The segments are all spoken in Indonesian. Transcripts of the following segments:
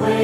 为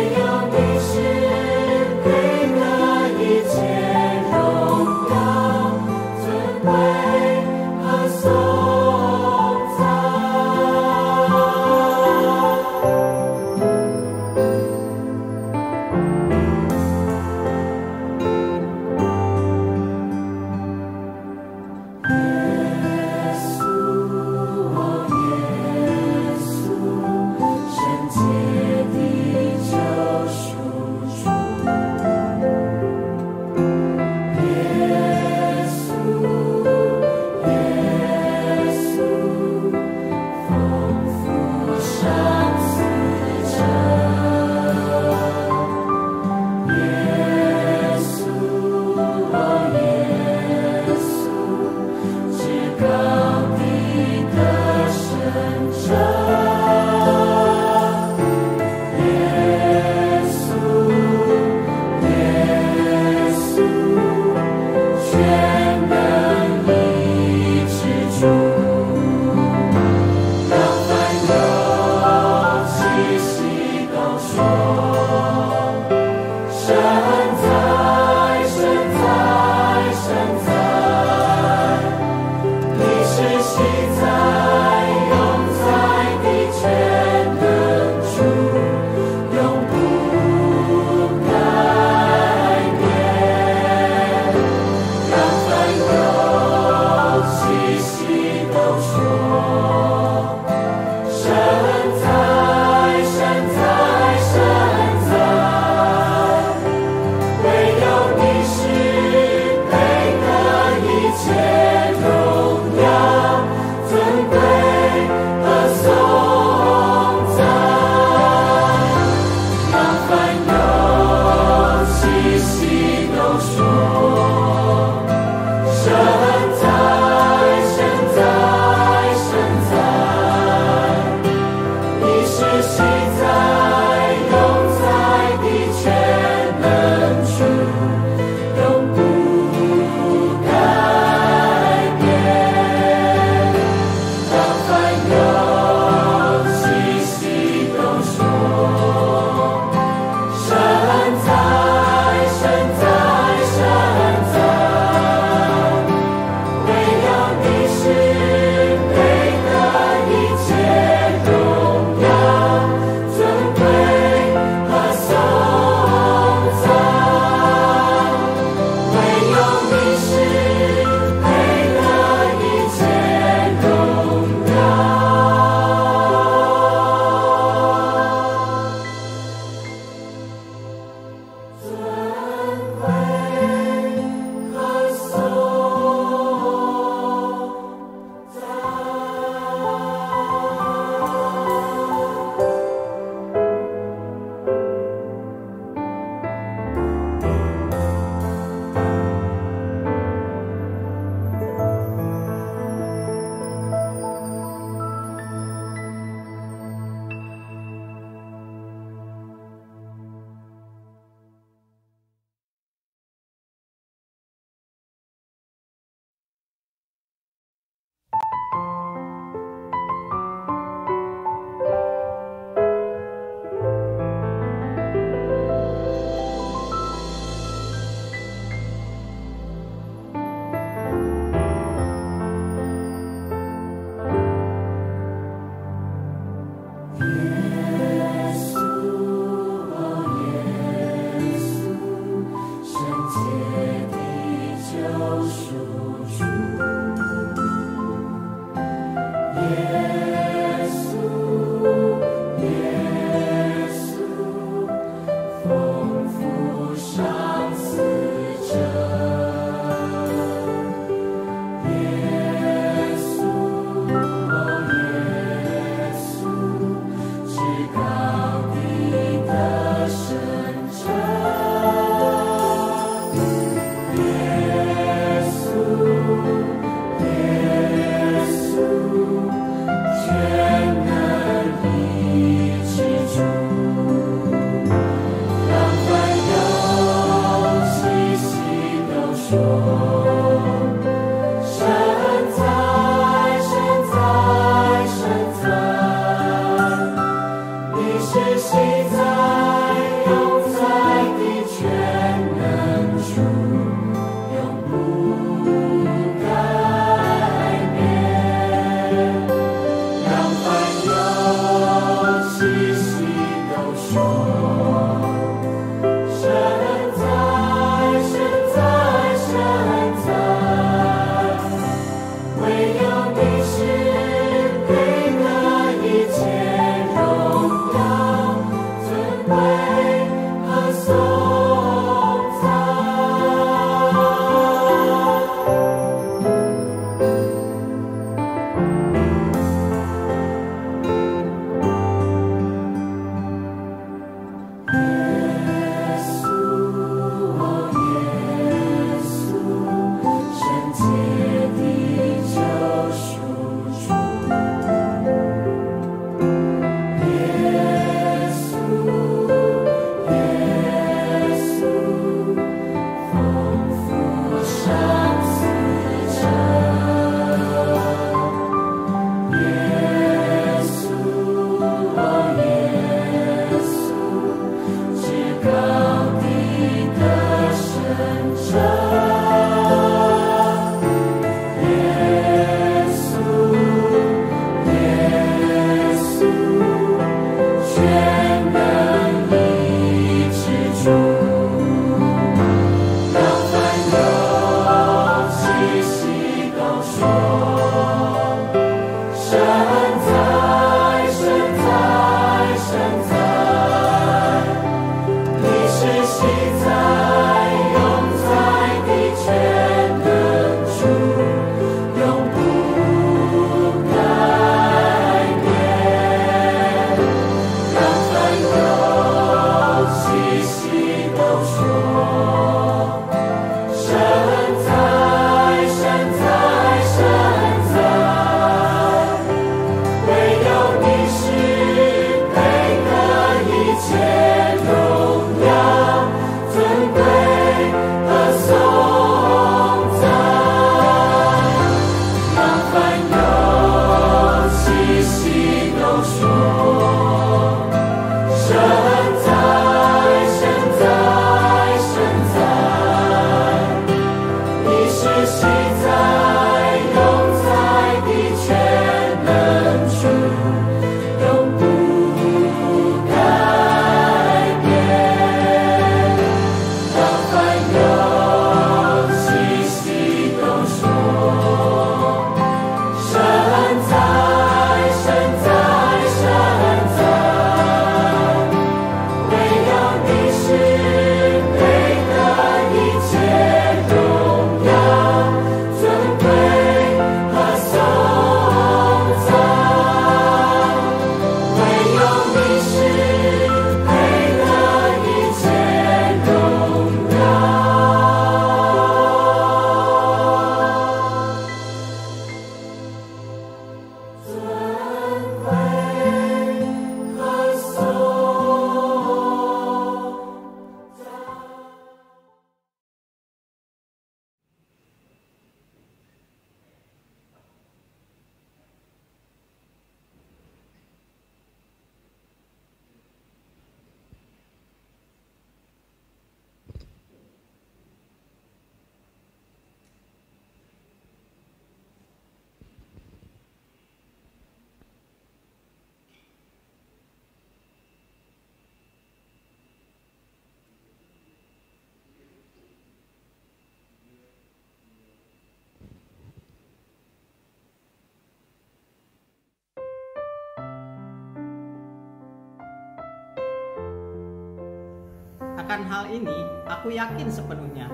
Akan hal ini aku yakin sepenuhnya,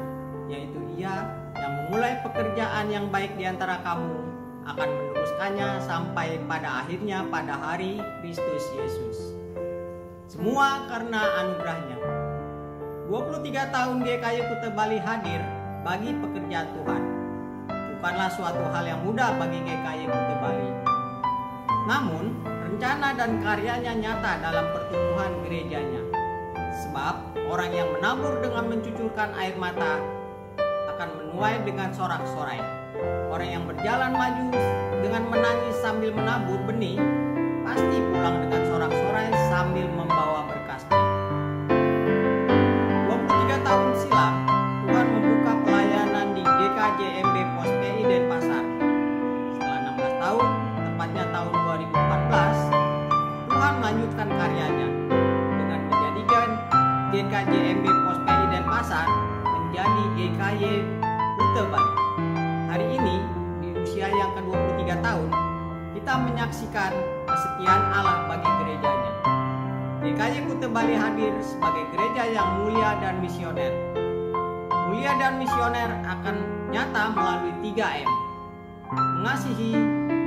yaitu Ia yang memulai pekerjaan yang baik di antara kamu akan meneruskannya sampai pada akhirnya pada hari Kristus Yesus. Semua karena anugerahnya. 23 tahun GKY Kuta Bali hadir bagi pekerjaan Tuhan. Bukanlah suatu hal yang mudah bagi GKY Kuta Bali. Namun, rencana dan karyanya nyata dalam pertumbuhan gerejanya. Sebab orang yang menabur dengan mencucurkan air mata akan menuai dengan sorak-sorai. Orang yang berjalan maju dengan menangis sambil menabur benih pasti pulang dengan sorak-sorai sambil membawa berkasnya. 23 tahun silam Tuhan membuka pelayanan di GKJMB Pos PI Denpasar. Setelah 16 tahun, tepatnya tahun 2014, Tuhan melanjutkan karyanya dengan menjadikan GKJMB Pos PI Denpasar menjadi GKY Kuta Bali. Hari ini di usia yang ke-23 tahun, kita menyaksikan kesetiaan Allah bagi gerejanya. GKY Kuta Bali hadir sebagai gereja yang mulia dan misioner. Mulia dan misioner akan nyata melalui 3M: mengasihi,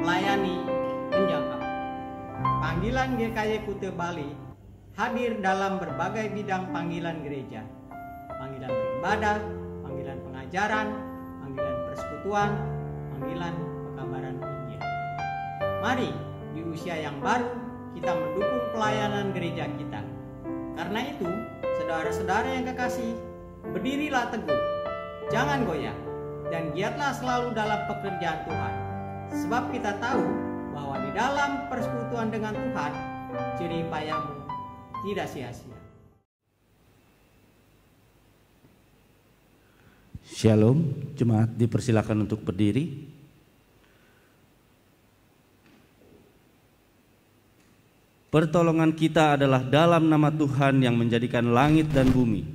melayani, menjangkau. Panggilan GKY Kuta Bali hadir dalam berbagai bidang panggilan gereja: panggilan beribadah, panggilan pengajaran, panggilan persekutuan, panggilan pekabaran Injil. Mari di usia yang baru kita mendukung pelayanan gereja kita. Karena itu, saudara-saudara yang kekasih, berdirilah teguh, jangan goyah, dan giatlah selalu dalam pekerjaan Tuhan. Sebab kita tahu bahwa di dalam persekutuan dengan Tuhan, jerih payahmu tidak sia-sia. Shalom, jemaat dipersilakan untuk berdiri. Pertolongan kita adalah dalam nama Tuhan yang menjadikan langit dan bumi.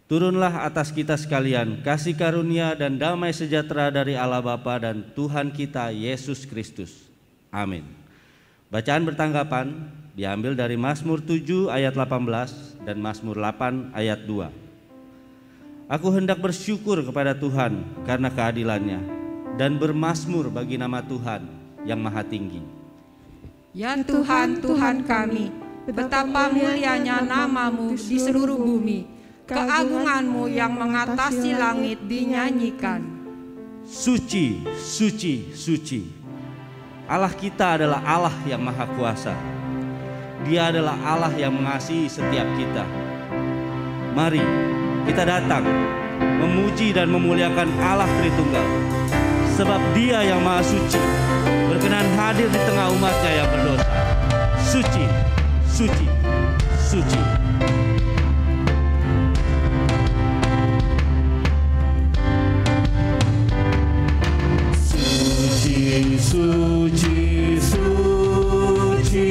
Turunlah atas kita sekalian kasih karunia dan damai sejahtera dari Allah Bapa dan Tuhan kita Yesus Kristus. Amin. Bacaan bertanggapan diambil dari Mazmur 7 ayat 18 dan Mazmur 8 ayat 2. Aku hendak bersyukur kepada Tuhan karena keadilannya dan bermazmur bagi nama Tuhan yang maha tinggi. Ya Tuhan, Tuhan kami, betapa mulianya namamu di seluruh bumi. Keagunganmu yang mengatasi langit dinyanyikan. Suci, suci, suci. Allah kita adalah Allah yang maha kuasa. Dia adalah Allah yang mengasihi setiap kita. Mari kita datang memuji dan memuliakan Allah Tritunggal, sebab Dia yang maha suci berkenan hadir di tengah umatnya yang berdosa. Suci, suci, suci. Suci, suci, suci,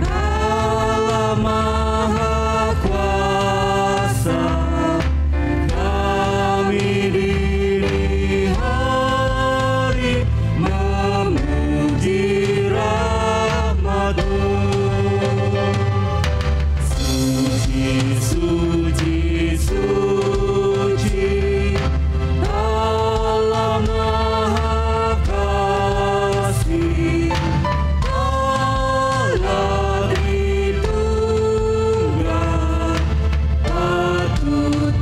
Allah Maha Kuasa. Kami dini hari memuji rahmat-Mu. Suci, suci, suci, Allah Maha Kasih, Allah Tritunggal, patut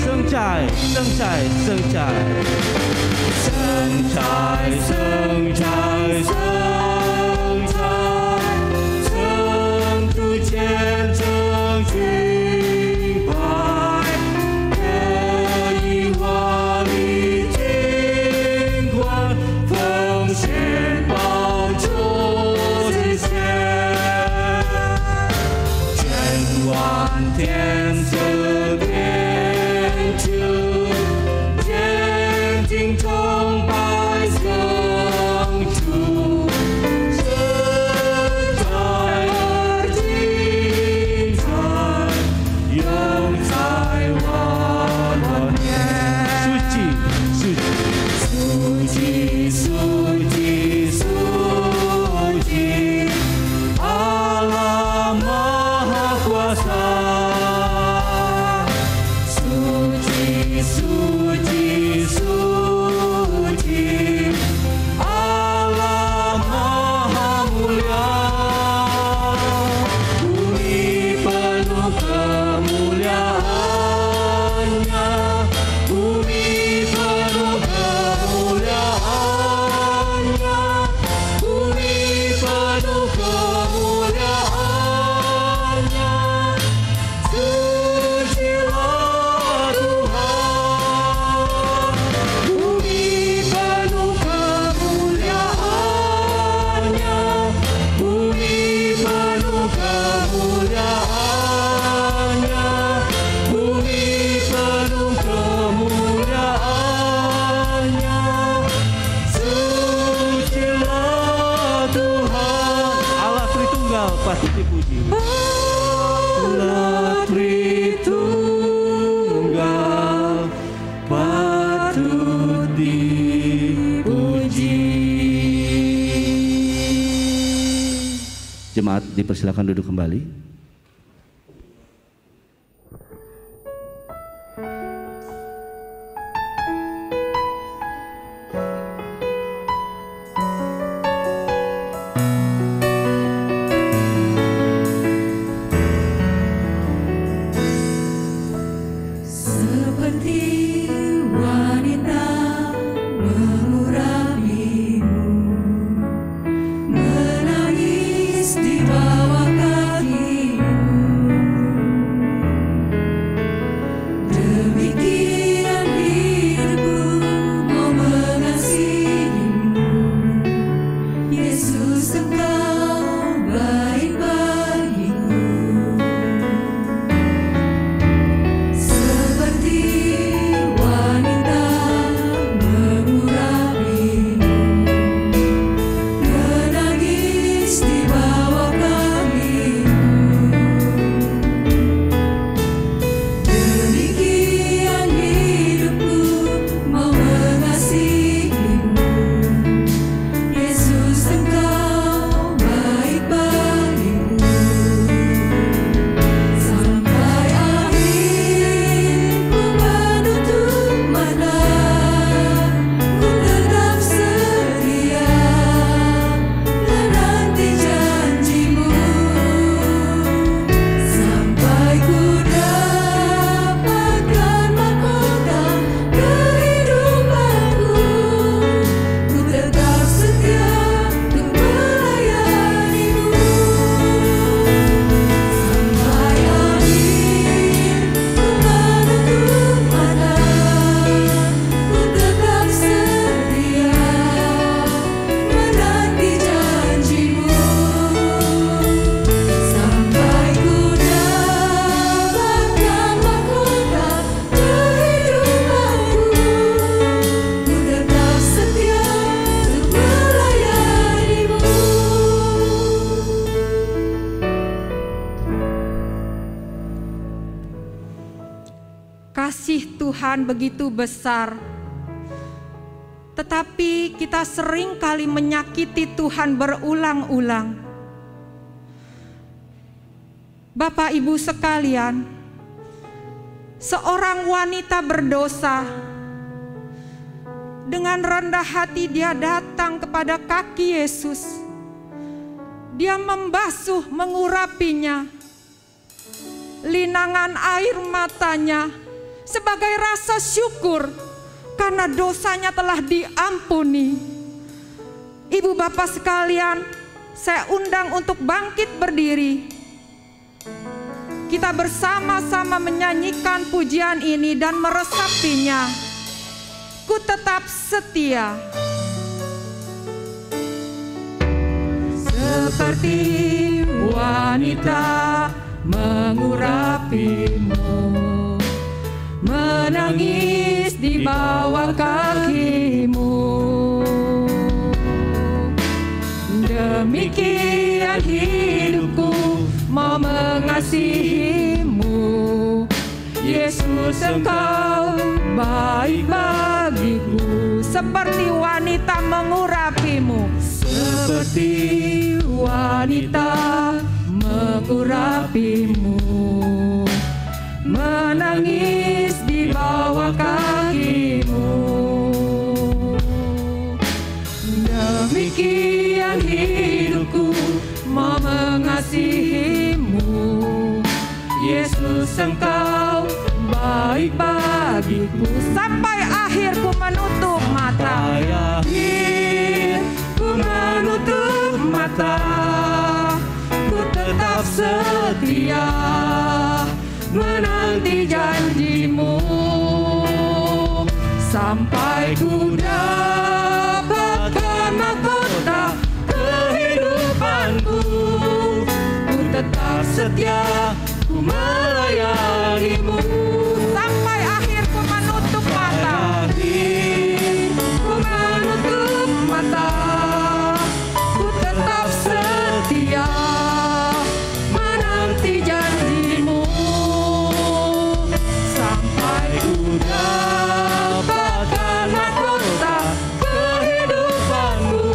Sengcai, sengcai, sengcai, sengcai, sengcai, sengcai, seng tu qian zheng jun bai, ye yi hua li jing guan, feng xian bao zhou ji xian, zhen wan tian zi bian zhu, jian jing zhong bai zheng zhu, zhe zai er jing zai, yong zai wan wan yan. Suci, suci, suci, suci, suci, Allah Maha Kuasa. dipersilakan duduk kembali. Kasih Tuhan begitu besar, tetapi kita sering kali menyakiti Tuhan berulang-ulang. Bapak Ibu sekalian, seorang wanita berdosa dengan rendah hati dia datang kepada kaki Yesus. Dia membasuh, mengurapinya, linangan air matanya sebagai rasa syukur karena dosanya telah diampuni. Ibu bapak sekalian, saya undang untuk bangkit berdiri. Kita bersama-sama menyanyikan pujian ini dan meresapinya. Ku tetap setia. Seperti wanita mengurapimu, menangis di bawah kakimu. Demikian hidupku mau mengasihimu. Yesus, Engkau baik bagiku. Seperti wanita mengurapimu, seperti wanita mengurapimu, menangis di bawah kakimu. Demikian hidupku mau mengasihimu. Yesus, Engkau baik bagiku. Sampai akhir ku menutup mata. Akhir ku menutup mata. Ku tetap setia menanti janjimu, sampai ku dapatkan mahkota kehidupanku. Ku tetap setia, ku melayanimu. Sampai akhir ku menutup mata. Akhir ku menutup mata. Ku tetap setia menanti janjimu, sampai ku dapatkan mahkota kehidupanku.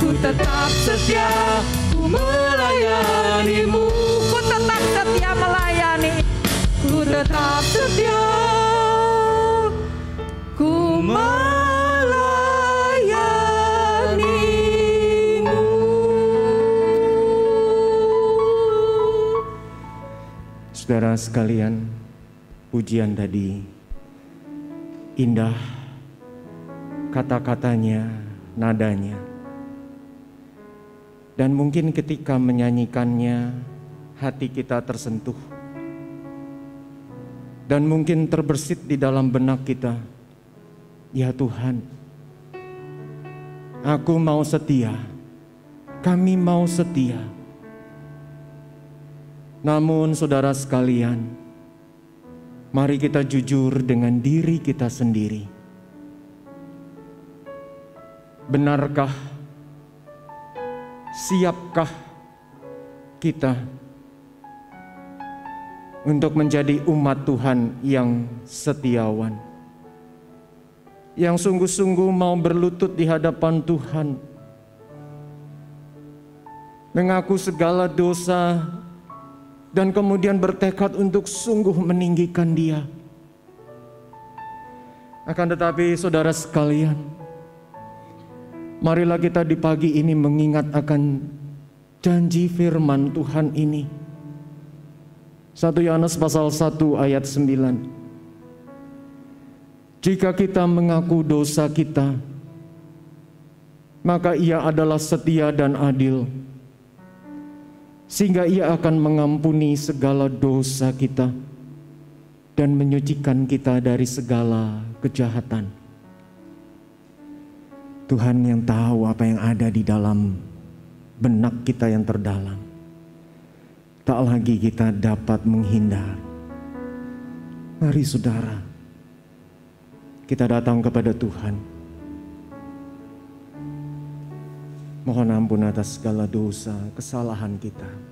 Ku tetap setia, ku melayanimu. melayani. Ku tetap setia, ku melayanimu. Saudara sekalian, pujian tadi indah, kata-katanya, nadanya. Dan mungkin ketika menyanyikannya, hati kita tersentuh. Dan mungkin terbersit di dalam benak kita, ya Tuhan, aku mau setia, kami mau setia. Namun saudara sekalian, mari kita jujur dengan diri kita sendiri. Benarkah, siapkah kita untuk menjadi umat Tuhan yang setiawan, yang sungguh-sungguh mau berlutut di hadapan Tuhan, mengaku segala dosa, dan kemudian bertekad untuk sungguh meninggikan Dia. Akan tetapi saudara sekalian, marilah kita di pagi ini mengingat akan janji firman Tuhan ini. 1 Yohanes pasal 1 ayat 9. Jika kita mengaku dosa kita, maka Ia adalah setia dan adil, sehingga Ia akan mengampuni segala dosa kita dan menyucikan kita dari segala kejahatan. Tuhan yang tahu apa yang ada di dalam benak kita yang terdalam. Tak lagi kita dapat menghindar. Mari saudara, kita datang kepada Tuhan. Mohon ampun atas segala dosa, kesalahan kita.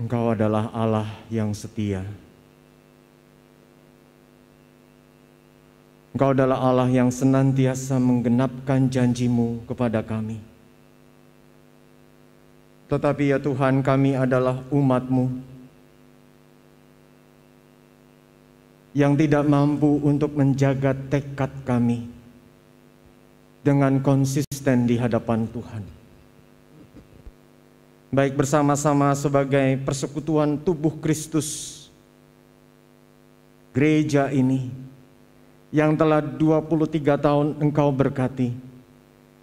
Engkau adalah Allah yang setia. Engkau adalah Allah yang senantiasa menggenapkan janji-Mu kepada kami. Tetapi ya Tuhan, kami adalah umat-Mu yang tidak mampu untuk menjaga tekad kami dengan konsisten di hadapan Tuhan. Baik bersama-sama sebagai persekutuan tubuh Kristus, gereja ini yang telah 23 tahun Engkau berkati,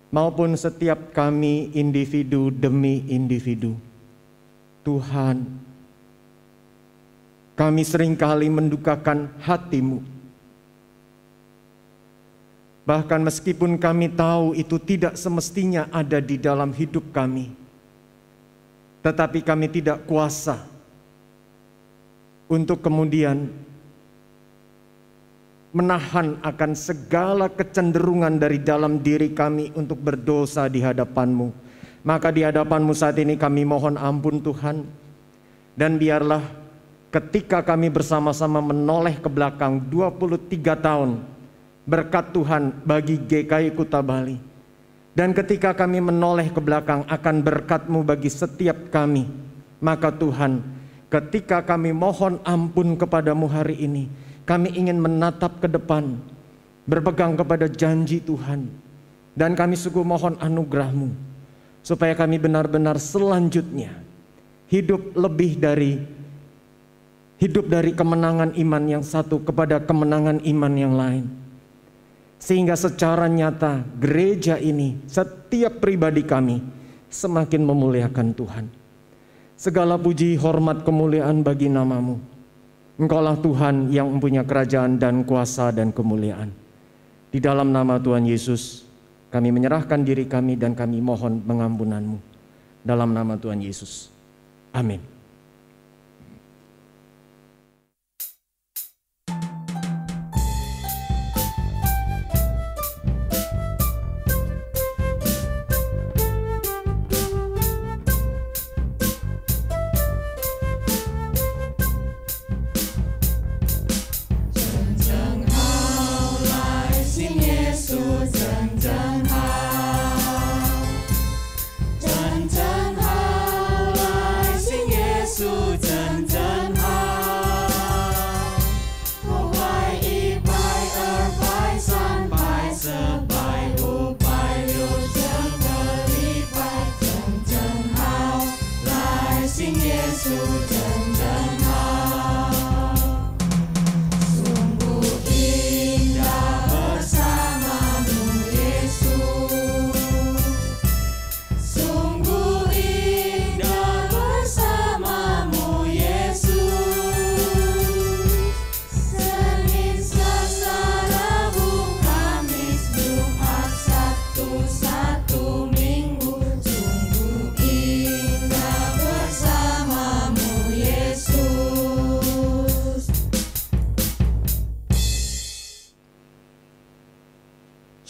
maupun setiap kami individu demi individu. Tuhan, kami seringkali mendukakan hati-Mu. Bahkan meskipun kami tahu itu tidak semestinya ada di dalam hidup kami, tetapi kami tidak kuasa untuk kemudian menahan akan segala kecenderungan dari dalam diri kami untuk berdosa di hadapan-Mu. Maka di hadapan-Mu saat ini kami mohon ampun Tuhan. Dan biarlah ketika kami bersama-sama menoleh ke belakang 23 tahun berkat Tuhan bagi GKI Kuta Bali. Dan ketika kami menoleh ke belakang akan berkat-Mu bagi setiap kami, maka Tuhan, ketika kami mohon ampun kepada-Mu hari ini, kami ingin menatap ke depan, berpegang kepada janji Tuhan, dan kami sungguh mohon anugerah-Mu, supaya kami benar-benar selanjutnya hidup dari kemenangan iman yang satu kepada kemenangan iman yang lain. Sehingga secara nyata gereja ini, setiap pribadi kami semakin memuliakan Tuhan. Segala puji, hormat, kemuliaan bagi nama-Mu. Engkaulah Tuhan yang mempunyai kerajaan dan kuasa dan kemuliaan. Di dalam nama Tuhan Yesus, kami menyerahkan diri kami dan kami mohon pengampunan-Mu. Dalam nama Tuhan Yesus. Amin.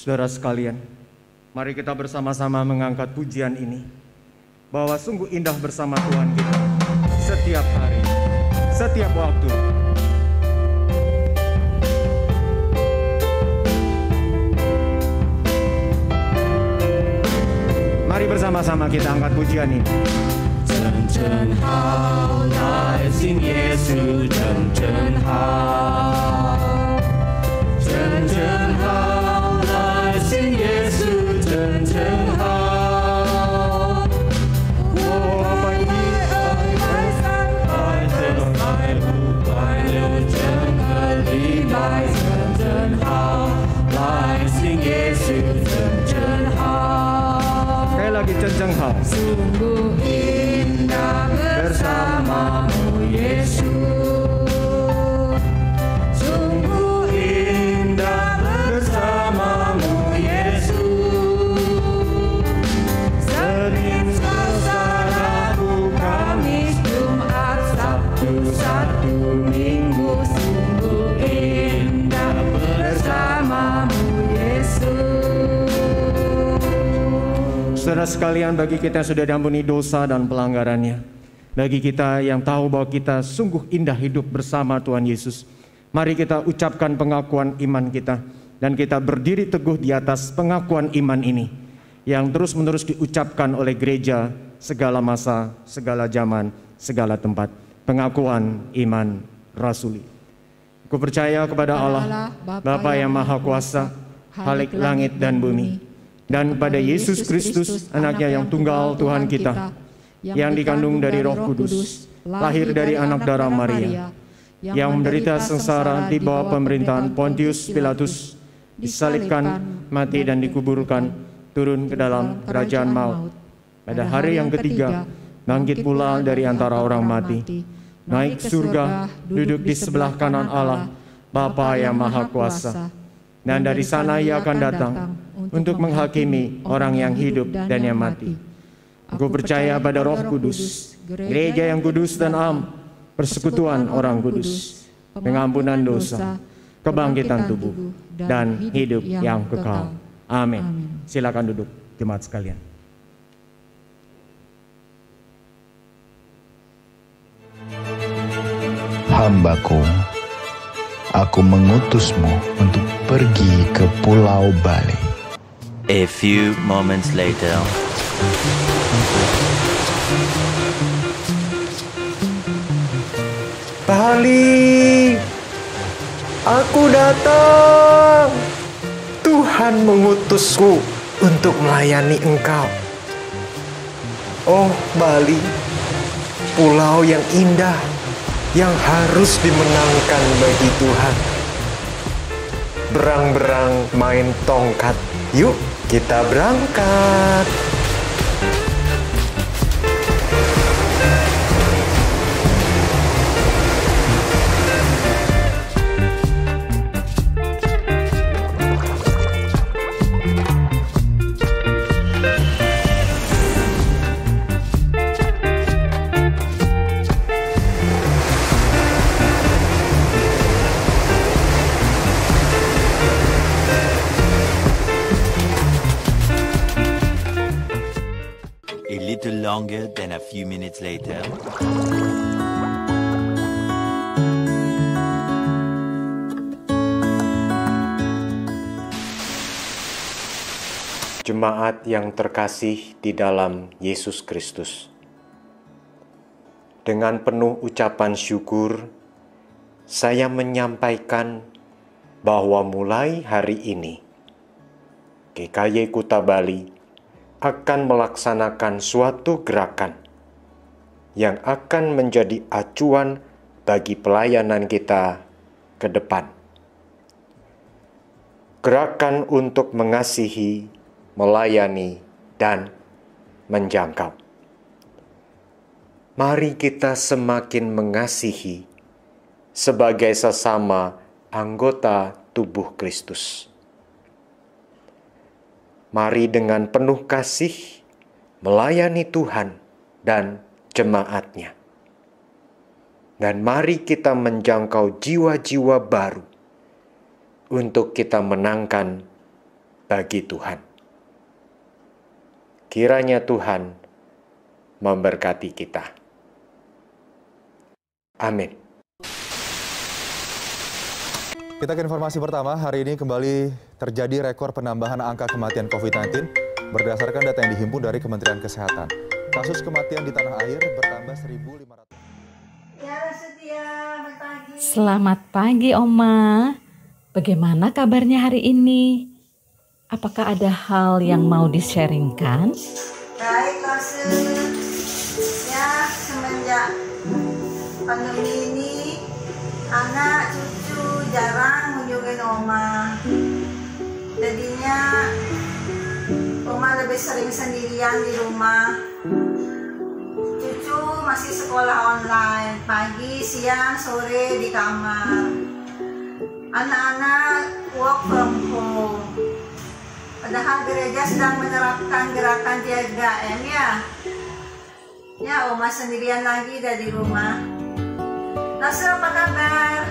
Saudara sekalian, mari kita bersama-sama mengangkat pujian ini, bahwa sungguh indah bersama Tuhan kita setiap hari, setiap waktu. Mari bersama-sama kita angkat pujian ini. 真真好，来信耶稣真真好，真真好。 耶稣真真好，我百一百三百这百五百六真和礼拜真真好，来信耶稣真真好。 Sekali lagi 真真好。 Sungguh indah bersamamu Yesus. Sungguh indah bersamamu. Satu minggu sungguh indah bersamamu Yesus. Saudara sekalian, bagi kita yang sudah diampuni dosa dan pelanggarannya, bagi kita yang tahu bahwa kita sungguh indah hidup bersama Tuhan Yesus, mari kita ucapkan pengakuan iman kita dan kita berdiri teguh di atas pengakuan iman ini yang terus-menerus diucapkan oleh gereja segala masa, segala zaman, segala tempat. Pengakuan iman rasuli. Aku percaya kepada Allah, Bapa yang Maha Kuasa, Khalik langit dan bumi, dan kepada Yesus Kristus, Anaknya yang tunggal Tuhan kita, yang dikandung dari Roh Kudus, lahir dari anak darah Maria, yang menderita sengsara di bawah pemerintahan Pontius Pilatus, disalibkan, mati dan dikuburkan, turun ke dalam kerajaan maut. Pada hari yang ketiga, bangkit pula dari antara orang mati, naik surga, duduk di sebelah kanan Allah, Bapa yang Maha Kuasa. Dan dari sana Ia akan datang untuk menghakimi orang yang hidup dan yang mati. Aku percaya pada Roh Kudus, gereja yang kudus dan am, persekutuan orang kudus, pengampunan dosa, kebangkitan tubuh, dan hidup yang kekal. Amin. Silakan duduk, jemaat sekalian. Hambaku, aku mengutusmu untuk pergi ke Pulau Bali. A few moments later. Bali, aku datang. Tuhan mengutusku untuk melayani engkau. Oh Bali, pulau yang indah, yang harus dimenangkan bagi Tuhan. berang-berang main tongkat. Yuk, kita berangkat. A little longer than a few minutes later. Jemaat yang terkasih di dalam Yesus Kristus, dengan penuh ucapan syukur, saya menyampaikan bahwa mulai hari ini, GKY Kuta Bali akan melaksanakan suatu gerakan yang akan menjadi acuan bagi pelayanan kita ke depan. Gerakan untuk mengasihi, melayani, dan menjangkau. Mari kita semakin mengasihi sebagai sesama anggota tubuh Kristus. Mari dengan penuh kasih melayani Tuhan dan jemaat-Nya. Dan mari kita menjangkau jiwa-jiwa baru untuk kita menangkan bagi Tuhan. Kiranya Tuhan memberkati kita. Amin. Kita ke informasi pertama, hari ini kembali terjadi rekor penambahan angka kematian COVID-19 berdasarkan data yang dihimpun dari Kementerian Kesehatan. Kasus kematian di tanah air bertambah 1.500. Selamat pagi, Oma. Bagaimana kabarnya hari ini? Apakah ada hal yang mau di-sharingkan? Baiklah, ya, semenjak pandemi ini anak cucu jarang mengunjungi Oma. Jadinya Oma lebih sering sendirian di rumah. Cucu masih sekolah online, pagi, siang, sore di kamar. Anak-anak work from home. Padahal gereja sedang menerapkan gerakan 3M ya. Ya, Oma sendirian lagi dari rumah. Lasu, apa kabar?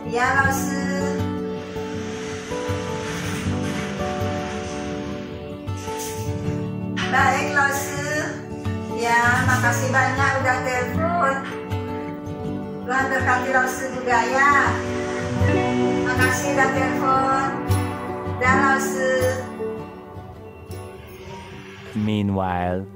Ya, Lasu. Baik, Lasu. Ya, makasih banyak udah telepon. Tuhan berkati Lasu juga ya. Makasih udah telepon. Dan Lasu. Meanwhile,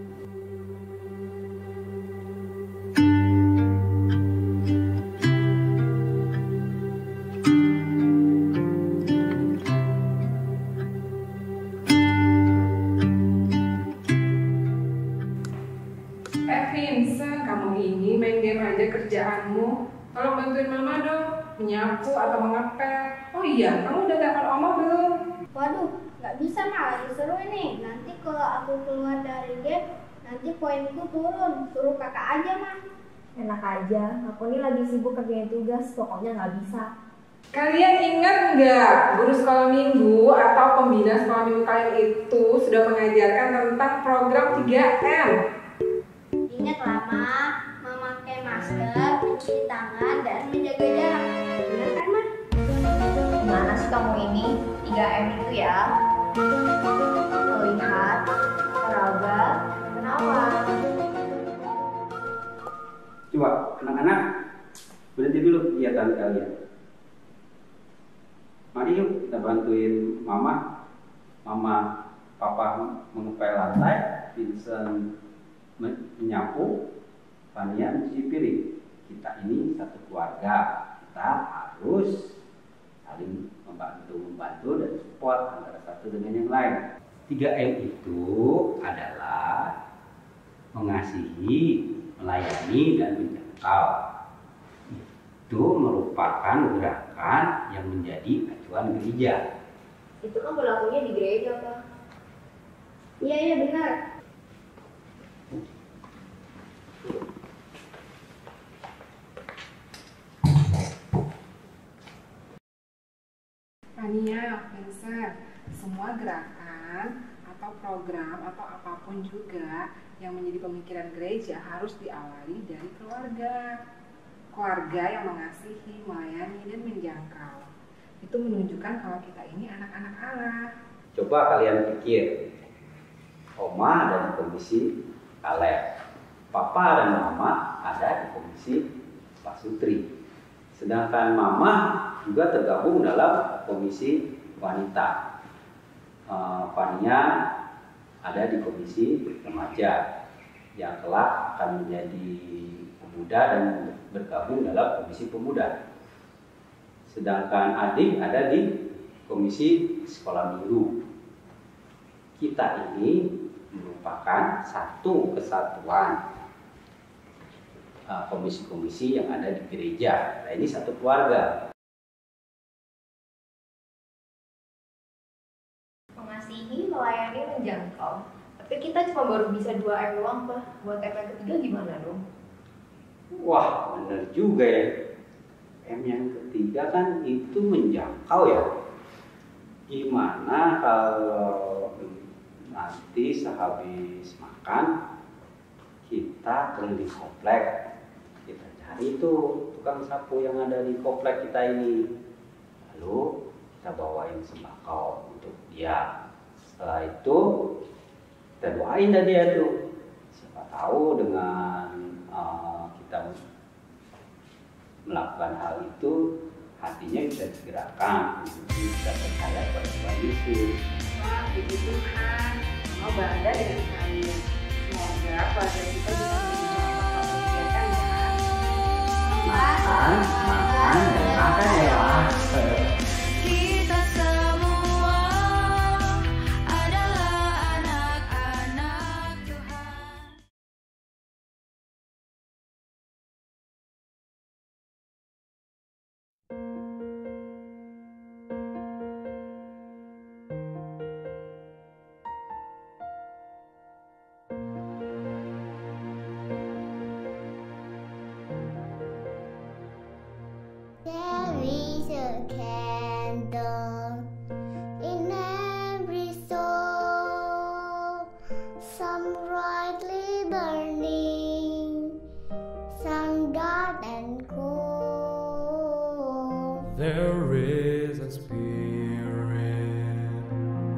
Vincent, kamu ini main game aja kerjaanmu. Tolong bantuin Mama dong, menyapu atau mengepel. Oh iya, kamu udah telepon Oma belum? Waduh, nggak bisa mah, lagi seru ini. Nanti kalau aku keluar dari game, nanti poinku turun. Suruh kakak aja mah. Enak aja, aku ini lagi sibuk kerjain tugas, pokoknya nggak bisa. Kalian ingat nggak, guru sekolah minggu atau pembina sekolah minggu kalian itu sudah mengajarkan tentang program 3M? Ingat lama, memakai masker, mencuci tangan, dan menjaga jarak. Benar kan, Ma? Gimana sih kamu ini? 3M itu ya? Melihat, meraba, menawan. Coba, anak-anak, berhenti dulu kegiatan kalian. Mari yuk kita bantuin Mama, Papa mengepel lantai, Vincent menyapu, Fania mencuci piring. Kita ini satu keluarga, kita harus saling membantu dan support antara satu dengan yang lain. 3M itu adalah mengasihi, melayani, dan menjangkau. itu merupakan gerakan yang menjadi acuan gereja. Itu kan berlakunya di gereja, Pak. Iya benar. Fania, Vincent, semua gerakan atau program atau apapun juga yang menjadi pemikiran gereja harus diawali dari keluarga. Keluarga yang mengasihi, melayani, dan menjangkau. Itu menunjukkan kalau kita ini anak-anak Allah. Coba kalian pikir, Oma ada di komisi Kaleb, Papa dan Mama ada di komisi Pak Sutri. Sedangkan Mama juga tergabung dalam komisi wanita. Fania ada di komisi remaja yang kelak akan menjadi pemuda dan bergabung dalam komisi pemuda. Sedangkan adik ada di komisi sekolah minggu. Kita ini merupakan satu kesatuan komisi-komisi yang ada di gereja. Nah, ini satu keluarga. Mengasihi, melayani, menjangkau. Tapi kita cuma baru bisa 2M doang, Pak. Buat M yang ketiga gimana dong? Wah, benar juga ya. M yang ketiga kan itu menjangkau ya. Gimana kalau nanti sehabis makan kita keliling komplek, kita cari tuh tukang sapu yang ada di komplek kita ini, lalu kita bawain sembako untuk dia. Setelah itu kita doain dari dia tuh, siapa tahu dengan kita melakukan hal itu hatinya bisa digerakkan, kita percaya pada Tuhan Yesus. Wah, puji Tuhan, mau bangga dengan kalian. Semoga keluarga kita bisa menjadi makan dan makan ya. Kita semua adalah anak-anak Tuhan. There is a candle in every soul, some brightly burning, some dark and cold. There is a spirit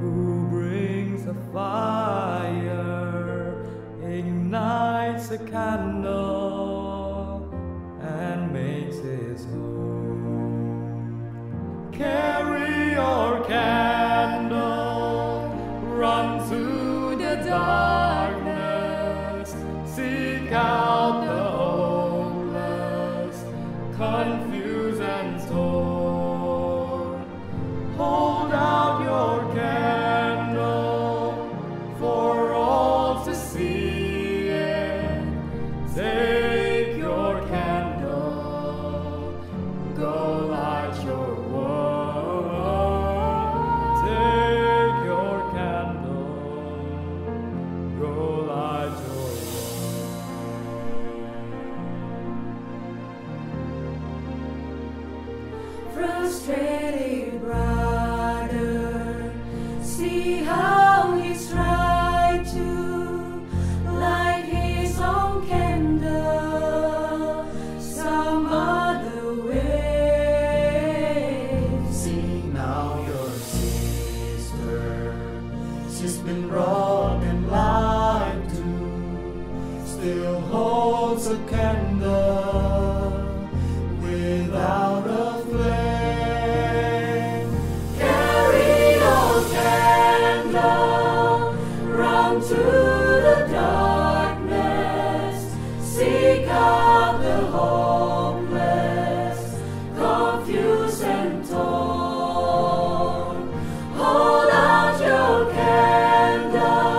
who brings a fire, ignites a candle, and makes his home. Carry your candle, run to the darkness, seek out the hopeless, confused and torn. Hold out your candle for all to see it. Take your candle, go light your world. Take your candle, go light your world. Frustrated brother, see how he's tried to light his own candle some other way. See now your sister, she's been wronged and lied to, still holds a candle without a flame. Carry your candle, run to the darkness, seek out the hopeless, confused and torn. Hold out your candle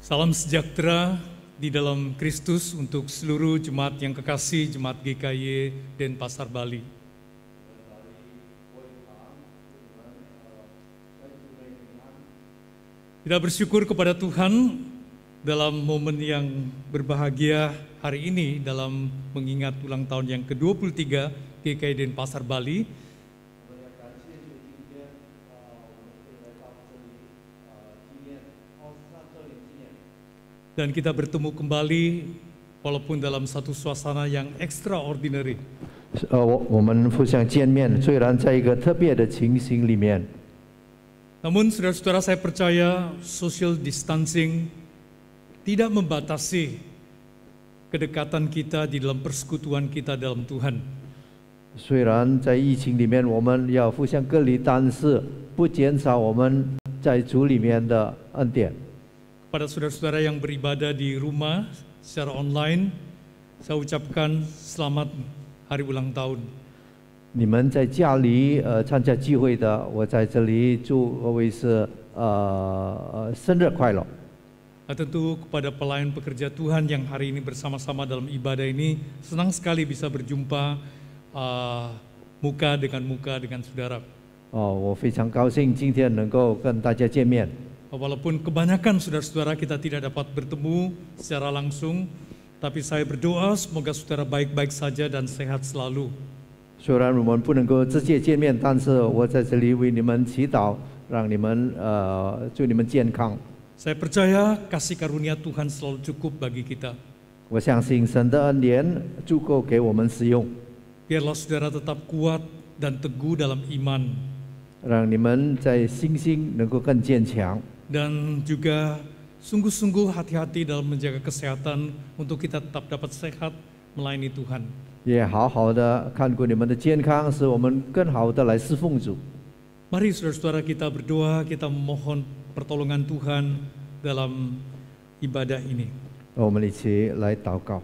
Salam sejahtera di dalam Kristus untuk seluruh jemaat yang kekasih, jemaat GKY Denpasar Bali. Kita bersyukur kepada Tuhan dalam momen yang berbahagia hari ini dalam mengingat ulang tahun yang ke-23 GKY Denpasar Bali. Dan kita bertemu kembali walaupun dalam satu suasana yang extraordinary. 我们互相见面，虽然在一个特别的情形里面。 Namun saudara-saudara, saya percaya social distancing tidak membatasi kedekatan kita di dalam persekutuan kita dalam Tuhan. 虽然在疫情里面我们要互相隔离，但是不减少我们在主里面的恩典。 Pada saudara-saudara yang beribadah di rumah secara online, saya ucapkan selamat hari ulang tahun. 你们在家里参加聚会的，我在这里祝各位是生日快乐。 Tentu kepada pelayan pekerja Tuhan yang hari ini bersama-sama dalam ibadah ini, senang sekali bisa berjumpa muka dengan saudara. 我非常高兴今天能够跟大家见面。 Walaupun kebanyakan saudara-saudara kita tidak dapat bertemu secara langsung, tapi saya berdoa semoga saudara baik-baik saja dan sehat selalu. 虽然我们不能够直接见面，但是我在这里为你们祈祷，让你们祝你们健康。 Saya percaya kasih karunia Tuhan selalu cukup bagi kita. 我相信神的恩典足够给我们使用。 Biarlah saudara tetap kuat dan teguh dalam iman. 让你们在信心能够更坚强。 Dan juga sungguh-sungguh hati-hati dalam menjaga kesehatan untuk kita tetap dapat sehat melayani Tuhan. 也好好的看顾你们的健康，使我们更好的来侍奉主。 Mari saudara-saudara kita berdoa, kita memohon pertolongan Tuhan dalam ibadah ini. 我们一起来祷告。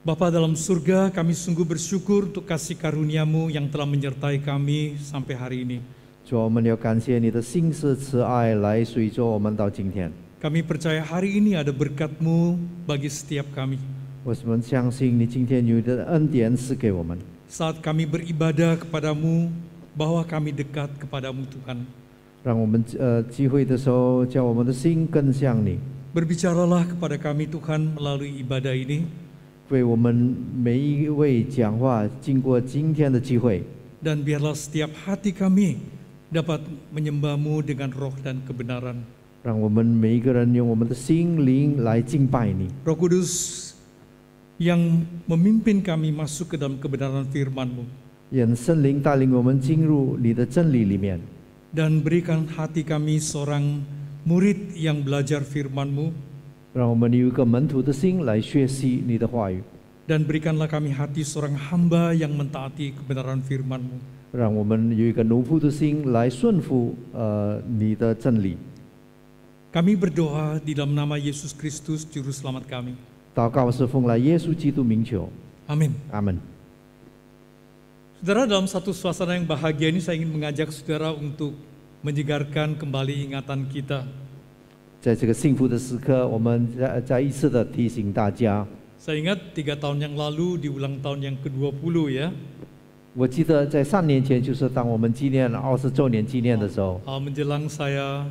Bapa dalam surga, kami sungguh bersyukur untuk kasih karunia-Mu yang telah menyertai kami sampai hari ini. 主，我们要感谢你的心思慈爱来随着我们到今天。 Kami percaya hari ini ada berkat-Mu bagi setiap kami. 我们相信你今天有的恩典是给我们。 Saat kami beribadah kepadamu, bahwa kami dekat kepadamu Tuhan. 让我们聚会的时候，叫我们的心更像你。 Berbicaralah kepada kami Tuhan melalui ibadah ini. 为我们每一位讲话，经过今天的聚会。 Dan biarlah setiap hati kami dapat menyembah-Mu dengan roh dan kebenaran. 让我们每一个人用我们的心灵来敬拜你。 Roh Kudus yang memimpin kami masuk ke dalam kebenaran firman-Mu. 愿圣灵带领我们进入你的真理里面。 Dan berikan hati kami seorang murid yang belajar firman-Mu. 让我们有一个门徒的心来学习你的话语。 Dan berikanlah kami hati seorang hamba yang mentaati kebenaran firman-Mu. 让我们有一个奴仆的心来顺服你的真理。 Kami berdoa di dalam nama Yesus Kristus Juru Selamat kami. 祷告是奉来耶稣基督名求。 Amin. Amin. Saudara, dalam satu suasana yang bahagia ini saya ingin mengajak saudara untuk menyegarkan kembali ingatan kita. 在这个幸福的时刻，我们再一次的提醒大家。 Saya ingat 3 tahun yang lalu di ulang tahun yang ke-20 ya. 我记得在3年前，就是当我们纪念20周年纪念的时候， menjelang saya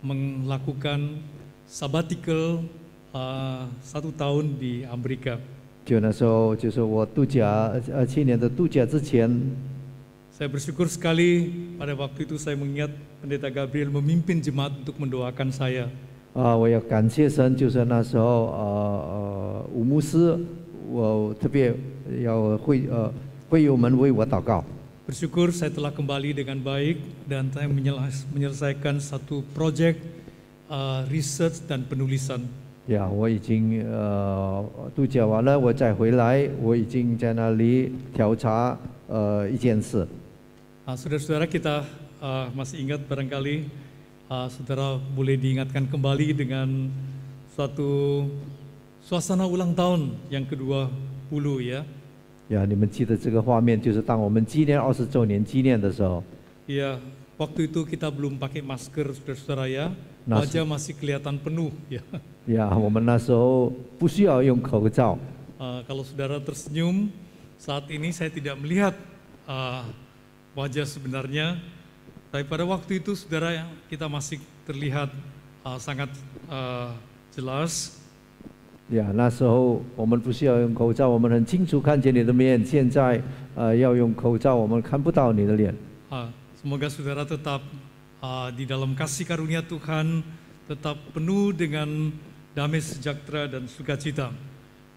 melakukan sabbatical 1 tahun di Amerika. 就那时候，就是我度假去年的度假之前， Saya bersyukur sekali pada waktu itu saya mengingat Pendeta Gabriel memimpin jemaat untuk mendoakan saya. 我要感谢神，就是那时候吴牧师，我特别要会友们为我祷告。 Bersyukur saya telah kembali dengan baik dan saya menyelesaikan satu proyek research dan penulisan. 呀，我已经度假完了，我再回来，我已经在那里调查一件事。 Saudara-saudara kita masih ingat barangkali saudara boleh diingatkan kembali dengan suatu suasana ulang tahun yang ke-20 ya. 呀，你们记得这个画面，就是当我们纪念20周年纪念的时候。 Ya, waktu itu kita belum pakai masker saudara-saudara ya. wajah masih kelihatan penuh ya. Ya, 我们那时候不需要用口罩。 Kalau saudara tersenyum, saat ini saya tidak melihat wajah sebenarnya. Tapi pada waktu itu saudara kita masih terlihat sangat jelas. Ya, 那时候我们不需要用口罩，我们很清楚看见你的面。现在要用口罩，我们看不到你的脸。 Semoga saudara tetap di dalam kasih karunia Tuhan, tetap penuh dengan damai sejahtera dan sukacita.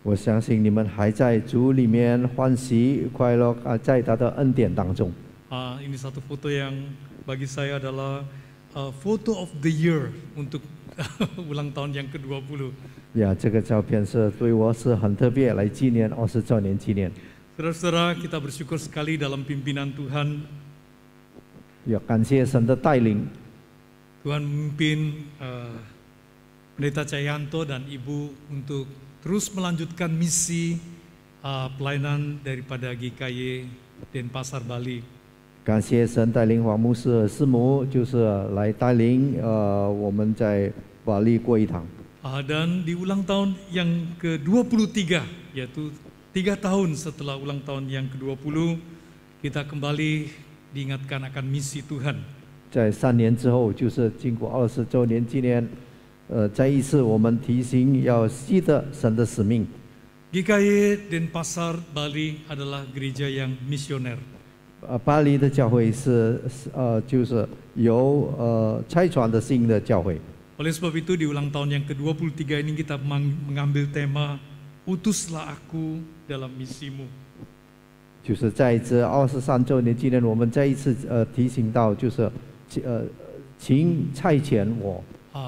我相信你们还在主里面欢喜快乐在他的恩典当中。 Ini satu foto yang bagi saya adalah photo of the year untuk ulang tahun yang ke-20. 呀，这个照片是对我是很特别，来纪念20周年纪念。 Saudara-saudara, kita bersyukur sekali dalam pimpinan Tuhan. 要感谢神的带领。 Tuhan memimpin Pendeta Cahyanto dan Ibu untuk terus melanjutkan misi pelayanan daripada GKY Denpasar Bali. 感谢神带领黄牧师、师母，就是来带领我们在巴黎过一堂。 Dan di ulang tahun yang ke-23, yaitu 3 tahun setelah ulang tahun yang ke-20, kita kembali diingatkan akan misi Tuhan. 在3年之后，就是经过20周年纪念，再一次我们提醒要记得神的使命。 GKY Denpasar Bali adalah gereja yang misioner. 巴黎的教会是就是由差传的新的教会。 Oleh sebab itu di ulang tahun yang ke-23 ini kita mengambil tema Utuslah Aku dalam misimu. 就是在这23周年纪念，我们再一次提醒到，就是请差遣我。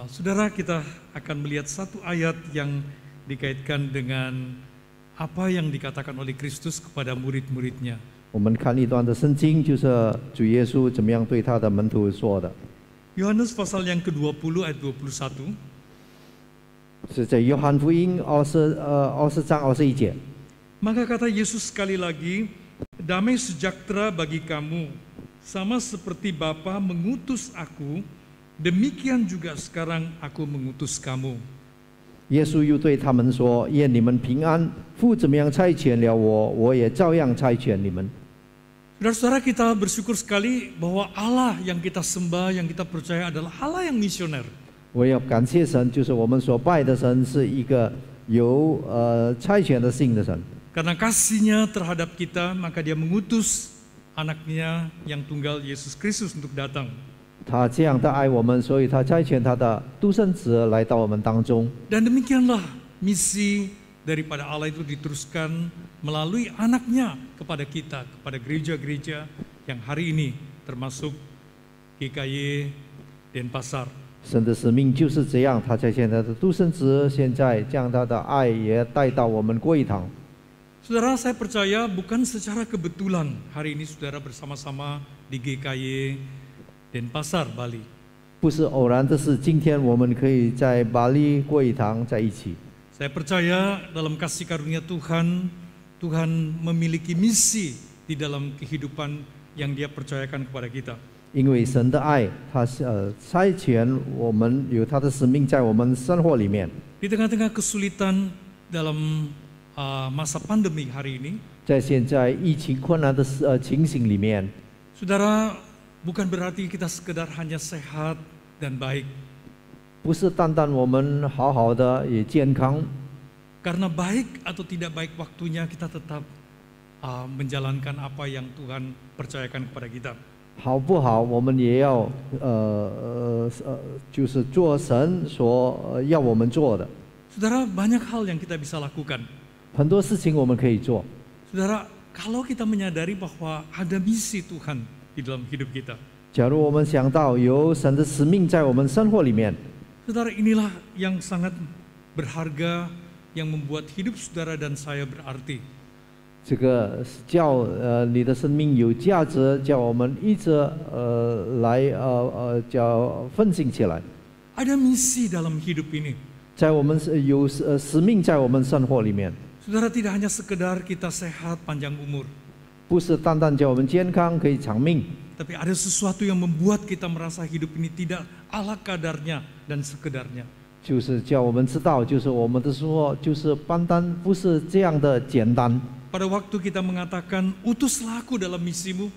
Saudara, kita akan melihat satu ayat yang dikaitkan dengan apa yang dikatakan oleh Kristus kepada murid-muridnya. 我们看一段的圣经，就是主耶稣怎么样对他的门徒说的。 Yohanes pasal yang ke-20 ayat 21. 是在约翰福音20章21节。 Maka kata Yesus sekali lagi, damai sejahtera bagi kamu, sama seperti Bapa mengutus aku, demikian juga sekarang aku mengutus kamu. 耶稣又对他们说：“愿你们平安！父怎么样差遣了我，我也照样差遣你们。” Saudara-saudara, kita bersyukur sekali bahwa Allah yang kita sembah, yang kita percaya adalah Allah yang misioner. 我要感谢神，就是我们所拜的神是一个有差遣的性的神。 Karena kasihnya terhadap kita, maka dia mengutus anaknya yang tunggal Yesus Kristus untuk datang. 他这样的爱我们，所以他差遣他的独生子来到我们当中。 Dan demikianlah misi daripada Allah itu diteruskan melalui anaknya kepada kita, kepada gereja-gereja yang hari ini termasuk GKY Denpasar. 神的使命就是这样，他差遣他的独生子，现在将他的爱也带到我们过一堂。 Saudara, saya percaya bukan secara kebetulan hari ini saudara bersama-sama di GKY Denpasar Bali. 不是偶然的事，今天我们可以在巴黎过一堂在一起。 Saya percaya dalam kasih karunia Tuhan, Tuhan memiliki misi di dalam kehidupan yang Dia percayakan kepada kita. 因为神的爱，他差遣我们有他的使命在我们生活里面。 Di tengah-tengah kesulitan dalam masa pandemi hari ini, 在现在疫情困难的情形里面， saudara, bukan berarti kita sekedar hanya sehat dan baik. 不是单单我们好好的也健康。 Karena baik atau tidak baik waktunya, kita tetap menjalankan apa yang Tuhan percayakan kepada kita. 好不好，我们也要就是做神所要我们做的。 Saudara, banyak hal yang kita bisa lakukan. 很多事情我们可以做。 Saudara, kalau kita menyadari bahwa ada misi Tuhan di dalam hidup kita. 假如我们想到有神的使命在我们生活里面， Saudara, inilah yang sangat berharga, yang membuat hidup saudara dan saya berarti. 这个叫你的生命有价值，叫我们一直来叫奋进起来。 Ada misi dalam hidup ini. 在我们有使命在我们生活里面。 Saudara, tidak hanya sekedar kita sehat panjang umur. 不是单单叫我们健康可以长命。tapi ada sesuatu yang membuat kita merasa hidup ini tidak ala kadarnya dan sekedarnya. 就是叫我们知道，就是我们的说，就是单单不是这样的简单。 Pada waktu kita mengatakan utuslah aku dalam misimu,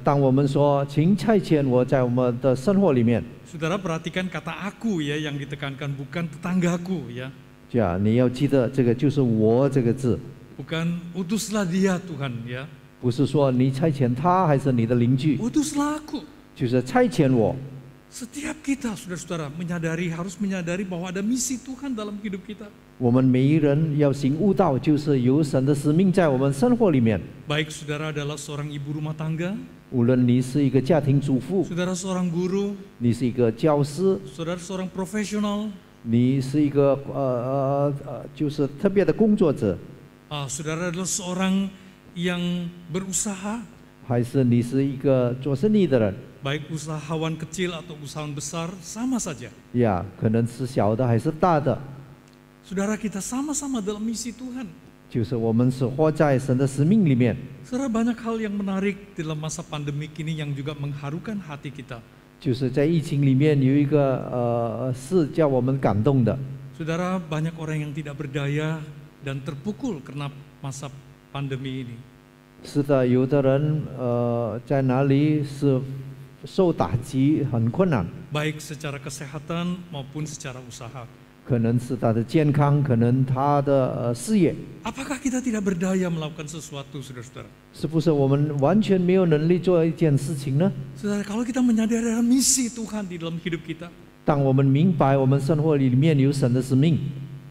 当我们说请差遣我在我们的生活里面， saudara perhatikan kata aku ya yang ditekankan, bukan tetanggaku ya, 呀，你要记得这个就是我这个字， bukan utuslah dia Tuhan ya, 不是说你差遣他还是你的邻居， utuslah aku. 就是差遣我。 Setiap kita saudara-saudara harus menyadari bahwa ada misi Tuhan dalam hidup kita. 我们每一人要行悟道，就是有神的使命在我们生活里面。 Baik saudara adalah seorang ibu rumah tangga, 无论你是一个家庭主妇， saudara seorang guru, 你是一个教师， saudara seorang profesional, 你是一个就是特别的工作者， saudara adalah seorang yang berusaha, 还是你是一个做生意的人， baik usahawan kecil atau usahawan besar sama saja. 呀，可能是小的还是大的， Saudara kita sama-sama dalam misi Tuhan. 就是我们是活在神的使命里面。 Saudara banyak hal yang menarik dalam masa pandemi ini yang juga mengharukan hati kita. 就是在疫情里面有一个事叫我们感动的。 Saudara banyak orang yang tidak berdaya dan terpukul karena masa pandemi ini. 是的，有的人在哪里是受打击很困难， Baik secara kesehatan maupun secara usaha. 可能是他的健康，可能他的事业。 Apakah kita tidak berdaya melakukan sesuatu, saudara-saudara? 是不是我们完全没有能力做一件事情呢？ Saudara, kalau kita menyadari ada misi Tuhan di dalam hidup kita, 当我们明白我们生活里面有神的使命，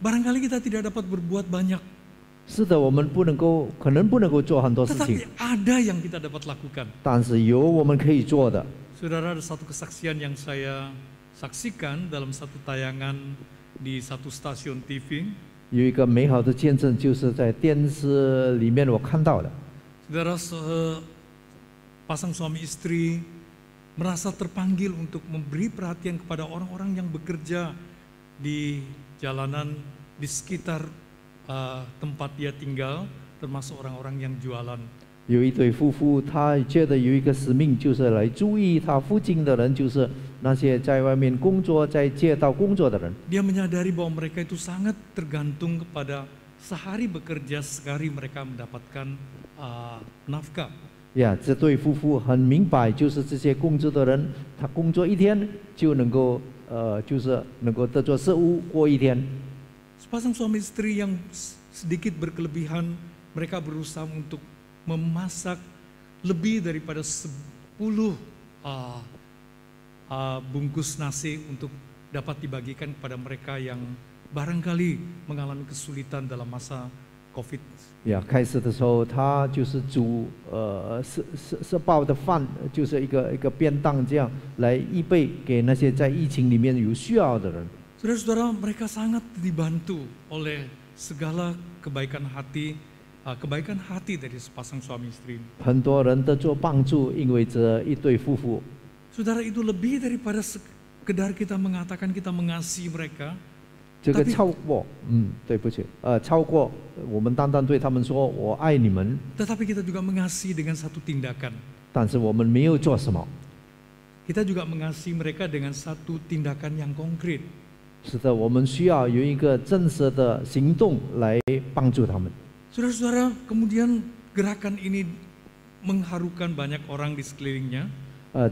barangkali kita tidak dapat berbuat banyak, 是的，我们可能不能够做很多事情， tetapi ada yang kita dapat lakukan. 但是有我们可以做的。 Saudara, ada satu kesaksian yang saya saksikan dalam satu tayangan di satu stasiun TV. 有一个美好的见证，就是在电视里面我看到的。 Saudara, pasang suami istri merasa terpanggil untuk memberi perhatian kepada orang-orang yang bekerja di jalanan di sekitar tempat dia tinggal, termasuk orang-orang yang jualan. 有一对夫妇，他觉得有一个使命，就是来注意他附近的人，就是那些在外面工作、在街道工作的人。 Dia menyadari bahwa mereka itu sangat tergantung kepada sehari bekerja, sekali mereka mendapatkan nafkah. 呀，这对夫妇很明白，就是这些工作的人，他工作一天就能够就是能够得着食物过一天。 Sepasang suami istri yang sedikit berkelebihan, mereka berusaha untuk memasak lebih daripada 10 bungkus nasi untuk dapat dibagikan kepada mereka yang barangkali mengalami kesulitan dalam masa COVID. 呀，开始的时候，他就是煮是包的饭，就是一个便当这样来预备给那些在疫情里面有需要的人。 Saudara-saudara, mereka sangat dibantu oleh segala kebaikan hati dari sepasang suami istri. 很多人得做帮助，因为这一对夫妇。 Saudara, itu lebih daripada sekedar kita mengatakan kita mengasihi mereka. 这个超过，对不起，超过我们单单对他们说我爱你们。 Tetapi kita juga mengasihi dengan satu tindakan. 但是我们没有做什么。 Kita juga mengasihi mereka dengan satu tindakan yang konkret. 是的，我们需要有一个真实的行动来帮助他们。 Saudara-saudara, kemudian gerakan ini mengharukan banyak orang di sekelilingnya.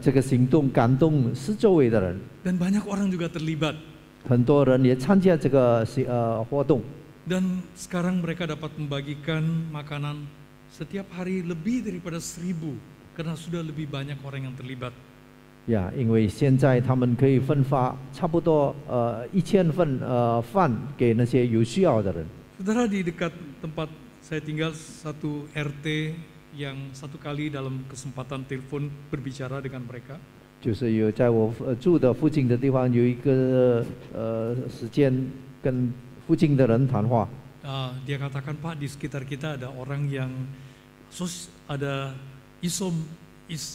这个行动感动四周围的人。 Dan banyak orang juga terlibat. 很多人也参加这个活动。 Dan sekarang mereka dapat membagikan makanan setiap hari lebih daripada 1000 karena sudah lebih banyak orang yang terlibat. 呀，因为现在他们可以分发差不多1000份饭给那些有需要的人。 Saudara, di dekat tempat saya tinggal satu RT yang satu kali dalam kesempatan telepon berbicara dengan mereka. 就是有在我住的附近的地方有一个时间跟附近的人谈话。 Dia katakan, Pak, di sekitar kita ada orang yang ada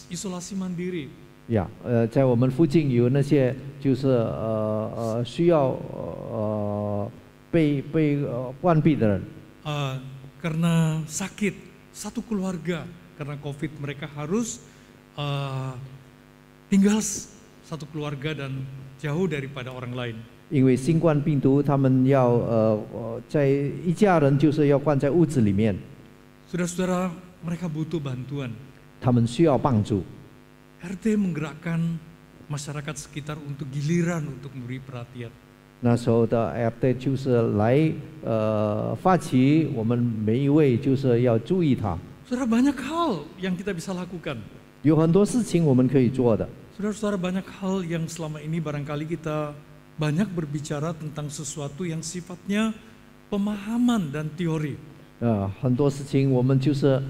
isolasi mandiri. 呀，在我们附近有那些就是需要被关闭的人。 Karena sakit, satu keluarga karena COVID mereka harus tinggal satu keluarga dan jauh daripada orang lain. 因为新冠病毒，他们要在一家人就是要关在屋子里面， Saudara-saudara, mereka butuh bantuan. 他们需要帮助。 RT menggerakkan masyarakat sekitar untuk giliran untuk memberi perhatian. 那时候的 RT 就是来发起我们每一位就是要注意他。 Saudara, banyak hal yang kita bisa lakukan. 有很多事情我们可以做的。 Saudara-saudara, banyak hal yang selama ini barangkali kita banyak berbicara tentang sesuatu yang sifatnya pemahaman dan teori. 很多事情我们就是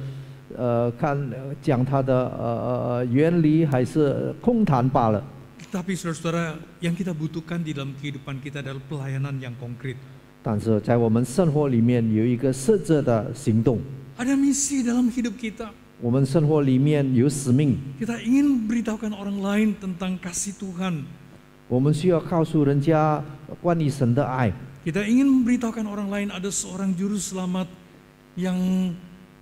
讲它的原理还是空谈罢了。 Tetapi saudara-saudara, yang kita butuhkan di dalam kehidupan kita adalah pelayanan yang konkret. 但是在我们生活里面有一个实质的行动。 Ada misi dalam hidup kita. 我们生活里面有使命。 Kita ingin beritahukan orang lain tentang kasih Tuhan. 我们需要告诉人家关于神的爱。 Kita ingin memberitahukan orang lain ada seorang juru selamat yang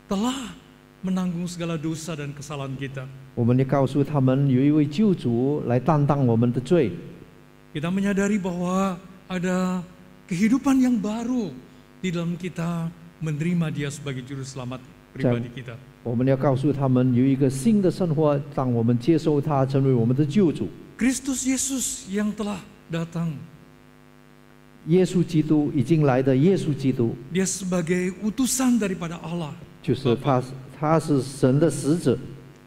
telah menanggung segala dosa dan kesalahan kita. 我们要告诉他们有一位救主来担当我们的罪。 Kita menyadari bahwa ada kehidupan yang baru di dalam kita menerima Dia sebagai juru selamat pribadi kita. 我们要告诉他们有一个新的生活，当我们接受他成为我们的救主。 Kristus Yesus yang telah datang. 耶稣基督已经来的耶稣基督， Dia sebagai utusan daripada Allah. 就是他是神的使者。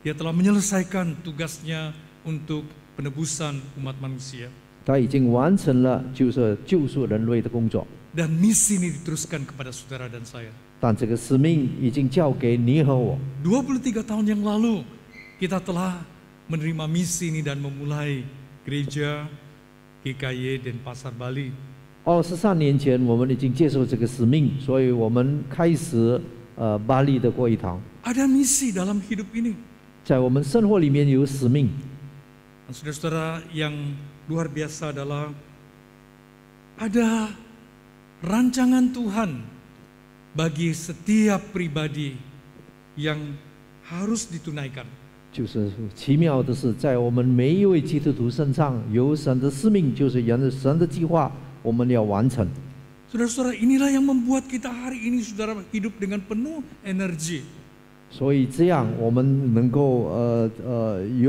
Dia telah menyelesaikan tugasnya untuk penebusan umat manusia. 他已经完成了就是救赎人类的工作。 Dan misi ini diteruskan kepada saudara dan saya. 但这个使命已经交给你和我。 23 tahun yang lalu kita telah menerima misi ini dan memulai gereja GKY Denpasar Bali. 23年前，我们已经接受这个使命，所以我们开始巴黎的国语堂。 Ada misi dalam hidup ini. 在我们生活里面有使命。 Saudara-saudara, yang luar biasa adalah ada rancangan Tuhan bagi setiap pribadi yang harus ditunaikan. 就是奇妙的是，在我们每一位基督徒身上有神的使命，就是神的计划，我们要完成。 Saudara-saudara, inilah yang membuat kita hari ini saudara hidup dengan penuh energi. 所以这样我们能够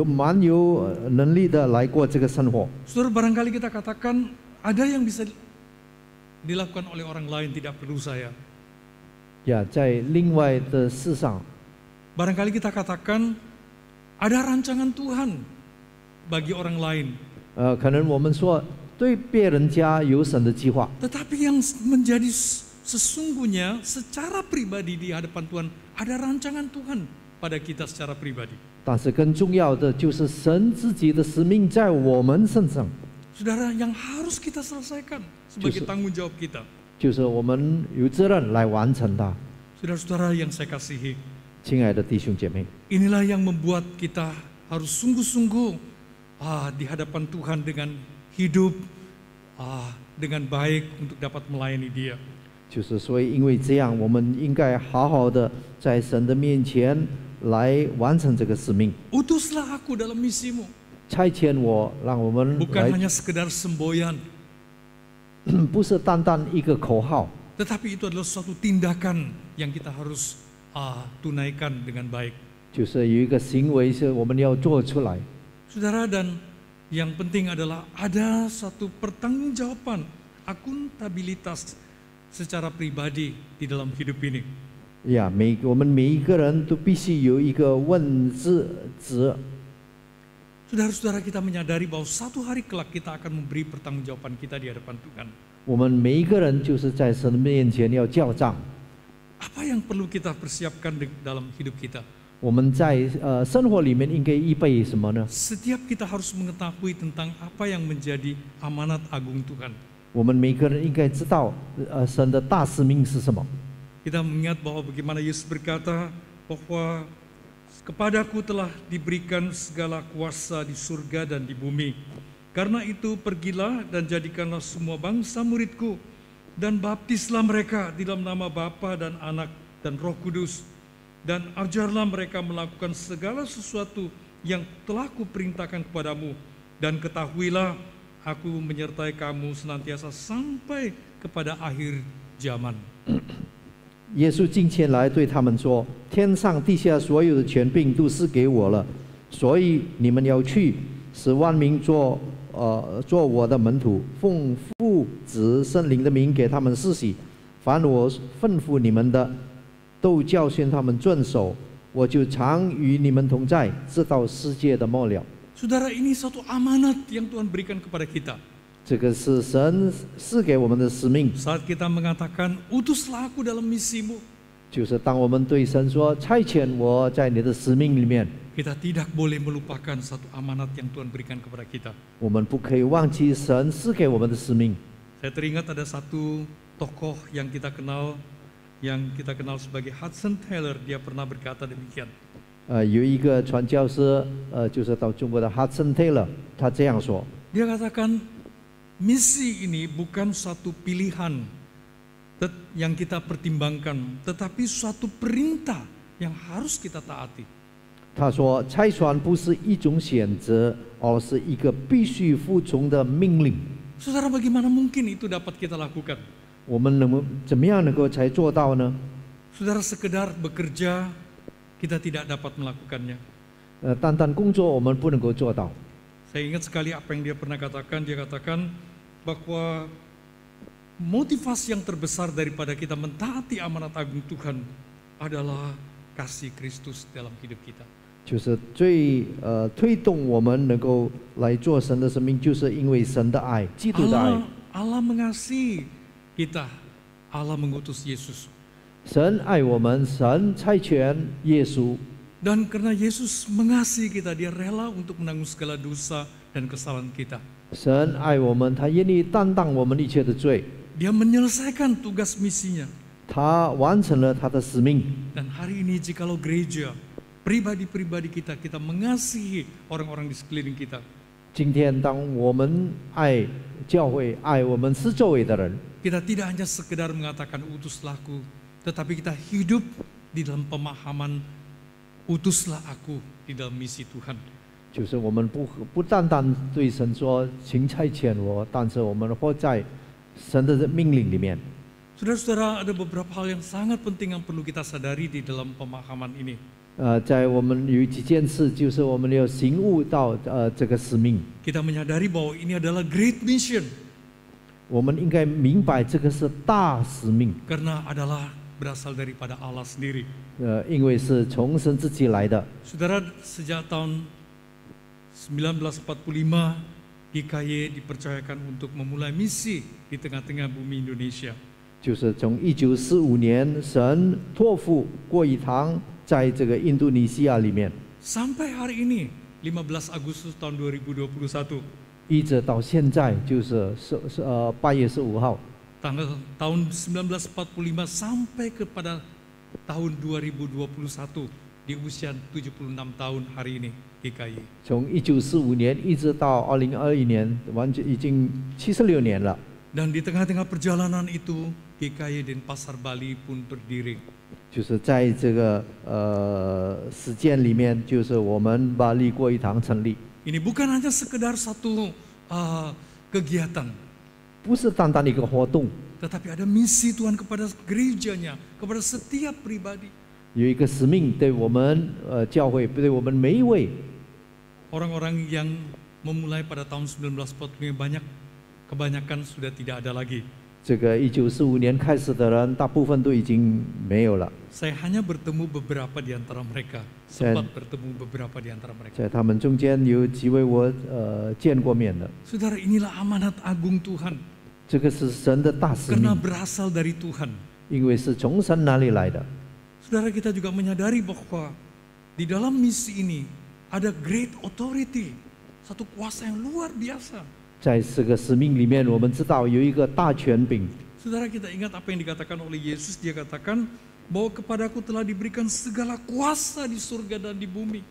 蛮有能力的来过这个生活。 Saudara, barangkali kita katakan ada yang bisa dilakukan oleh orang lain, tidak perlu saya. 呀，在另外的事上， barangkali kita katakan ada rancangan Tuhan bagi orang lain. 可能我们说对别人家有神的计划。 Tetapi yang menjadi sesungguhnya secara pribadi di hadapan Tuhan, ada rancangan Tuhan pada kita secara pribadi. 但是更重要的就是神自己的使命在我们身上。 Saudara, yang harus kita selesaikan sebagai tanggung jawab kita. 就是我们有责任来完成它。 Saudara-saudara yang saya kasihi, 亲爱的弟兄姐妹， inilah yang membuat kita harus sungguh-sungguh di hadapan Tuhan dengan hidup dengan baik untuk dapat melayani Dia. 就是所以因为这样，我们应该好好的在神的面前来完成这个使命。 Utuslah aku dalam misimu. 差遣我，让我们 Bukan 来， hanya sekedar semboyan, 不是单单一个口号， tetapi itu adalah suatu tindakan yang kita harus tunaikan dengan baik. 就是有一个行为是我们要做出来。 Saudara, dan yang penting adalah ada satu pertanggungjawaban, akuntabilitas secara pribadi di dalam hidup ini. 呀，我们每一个人都必须有一个问自责。 Saudara-saudara, kita menyadari bahwa satu hari kelak kita akan memberi pertanggungjawaban kita di hadapan Tuhan. 我们每一个人就是在神的面前要交账。 Apa yang perlu kita persiapkan dalam hidup kita? 我们在生活里面应该预备什么呢？ Setiap kita harus mengetahui tentang apa yang menjadi amanat agung Tuhan. 我们每个人应该知道神的大使命是什么。 Kita mengingat bahwa bagaimana Yesus berkata bahwa kepadaku telah diberikan segala kuasa di surga dan di bumi. Karena itu pergilah dan jadikanlah semua bangsa muridku dan baptislah mereka di dalam nama Bapa dan Anak dan Roh Kudus, dan ajarlah mereka melakukan segala sesuatu yang telah kuperintahkan kepadamu, dan ketahuilah aku menyertai kamu senantiasa sampai kepada akhir zaman. 耶稣近前来对他们说：“天上地下所有的权柄都是给我了，所以你们要去，使万民做我的门徒，奉父子圣灵的名给他们施洗，凡我吩咐你们的，都教训他们遵守。我就常与你们同在，直到世界的末了。” Saudara, ini suatu amanat yang Tuhan berikan kepada kita. 这个是神赐给我们的使命。 Saat kita mengatakan, utuslah aku dalam misimu, 就是当我们对神说差遣我在你的使命里面， kita tidak boleh melupakan satu amanat yang Tuhan berikan kepada kita. 我们不可以忘记神赐给我们的使命。 Saya teringat ada satu tokoh yang kita kenal sebagai Hudson Taylor. Dia pernah berkata demikian. 有一个传教士，就是到中国的 Hudson Taylor， 他这样说。 Dia katakan, misi ini bukan suatu pilihan yang kita pertimbangkan, tetapi suatu perintah yang harus kita taati. 他说，差传不是一种选择，而是一个必须服从的命令。 Saudara, bagaimana mungkin itu dapat kita lakukan? 我们怎么样能够才做到呢？ Saudara, sekedar bekerja kita tidak dapat melakukannya. 单单工作我们不能够做到。 Saya ingat sekali apa yang dia pernah katakan. Dia katakan bahwa motivasi yang terbesar daripada kita mentaati amanat agung Tuhan adalah kasih Kristus dalam hidup kita. 就是最推动我们能够来做神的生命，就是因为神的爱，基督的爱。 Allah mengasihi kita. Allah mengutus Yesus. 神爱我们，神差遣耶稣。 Dan karena Yesus mengasihi kita, dia rela untuk menanggung segala dosa dan kesalahan kita. 神爱我们，他愿意担当我们一切的罪。 Dia menyelesaikan tugas misinya. 他完成了他的使命。 Dan hari ini jikalau gereja, pribadi-pribadi kita mengasihi orang-orang di sekeliling kita. 今天当我们爱教会，爱我们四周围的人， Kita tidak hanya sekedar mengatakan utuslah aku, tetapi kita hidup di dalam pemahaman utuslah aku di dalam misi Tuhan. 就是我们不单单对神说请差遣我，但是我们活在神的命令里面。 Saudara-saudara, ada beberapa hal yang sangat penting yang perlu kita sadari di dalam pemahaman ini. 在我们有几件事，就是我们要醒悟到这个使命。 Kita menyadari bahwa ini adalah great mission. 我们应该明白这个是大使命。 Karena adalah berasal daripada Allah sendiri. 因为是从神自己来的。 Saudara, sejak tahun 1945 GKY dipercayakan untuk memulai misi di tengah-tengah bumi Indonesia. 就是从1945年，神托付过一堂在这个印度尼西亚里面， Sampai hari ini 15 Agustus tahun 2021. 一直到现在就是8月15号。 Tahun 1945 sampai kepada tahun 2021 di usia 76 tahun hari ini GKY. 从1945年一直到2021年，完全已经76年了。 Dan di tengah-tengah perjalanan itu GKY Denpasar Bali pun berdiri. 就是在这个时间里面，就是我们巴黎过一堂成立。 Ini bukan hanya sekedar satu kegiatan, 不是单单一个活动， tetapi ada misi Tuhan kepada gerejanya, kepada setiap pribadi. 有一个使命对我们教会，对我们每一位。 Orang-orang yang memulai pada tahun 1945 kebanyakan sudah tidak ada lagi. 这个1945年开始的人，大部分都已经没有了。 Saya hanya bertemu beberapa di antara mereka, sempat bertemu beberapa di antara mereka. 在他们中间有几位我见过面的。 Saudara, inilah amanat agung Tuhan. 这个是神的大使 Karena 命， berasal dari Tuhan. 因为是从神那里来的。 Saudara, kita juga menyadari bahwa di dalam misi ini ada great authority, satu kuasa yang luar biasa. 在这个使命里面，我们知道有一个大权柄。 Saudara, kita ingat apa yang dikatakan oleh Yesus. Dia katakan bahwa kepadaku telah diberikan segala kuasa di surga dan di bumi.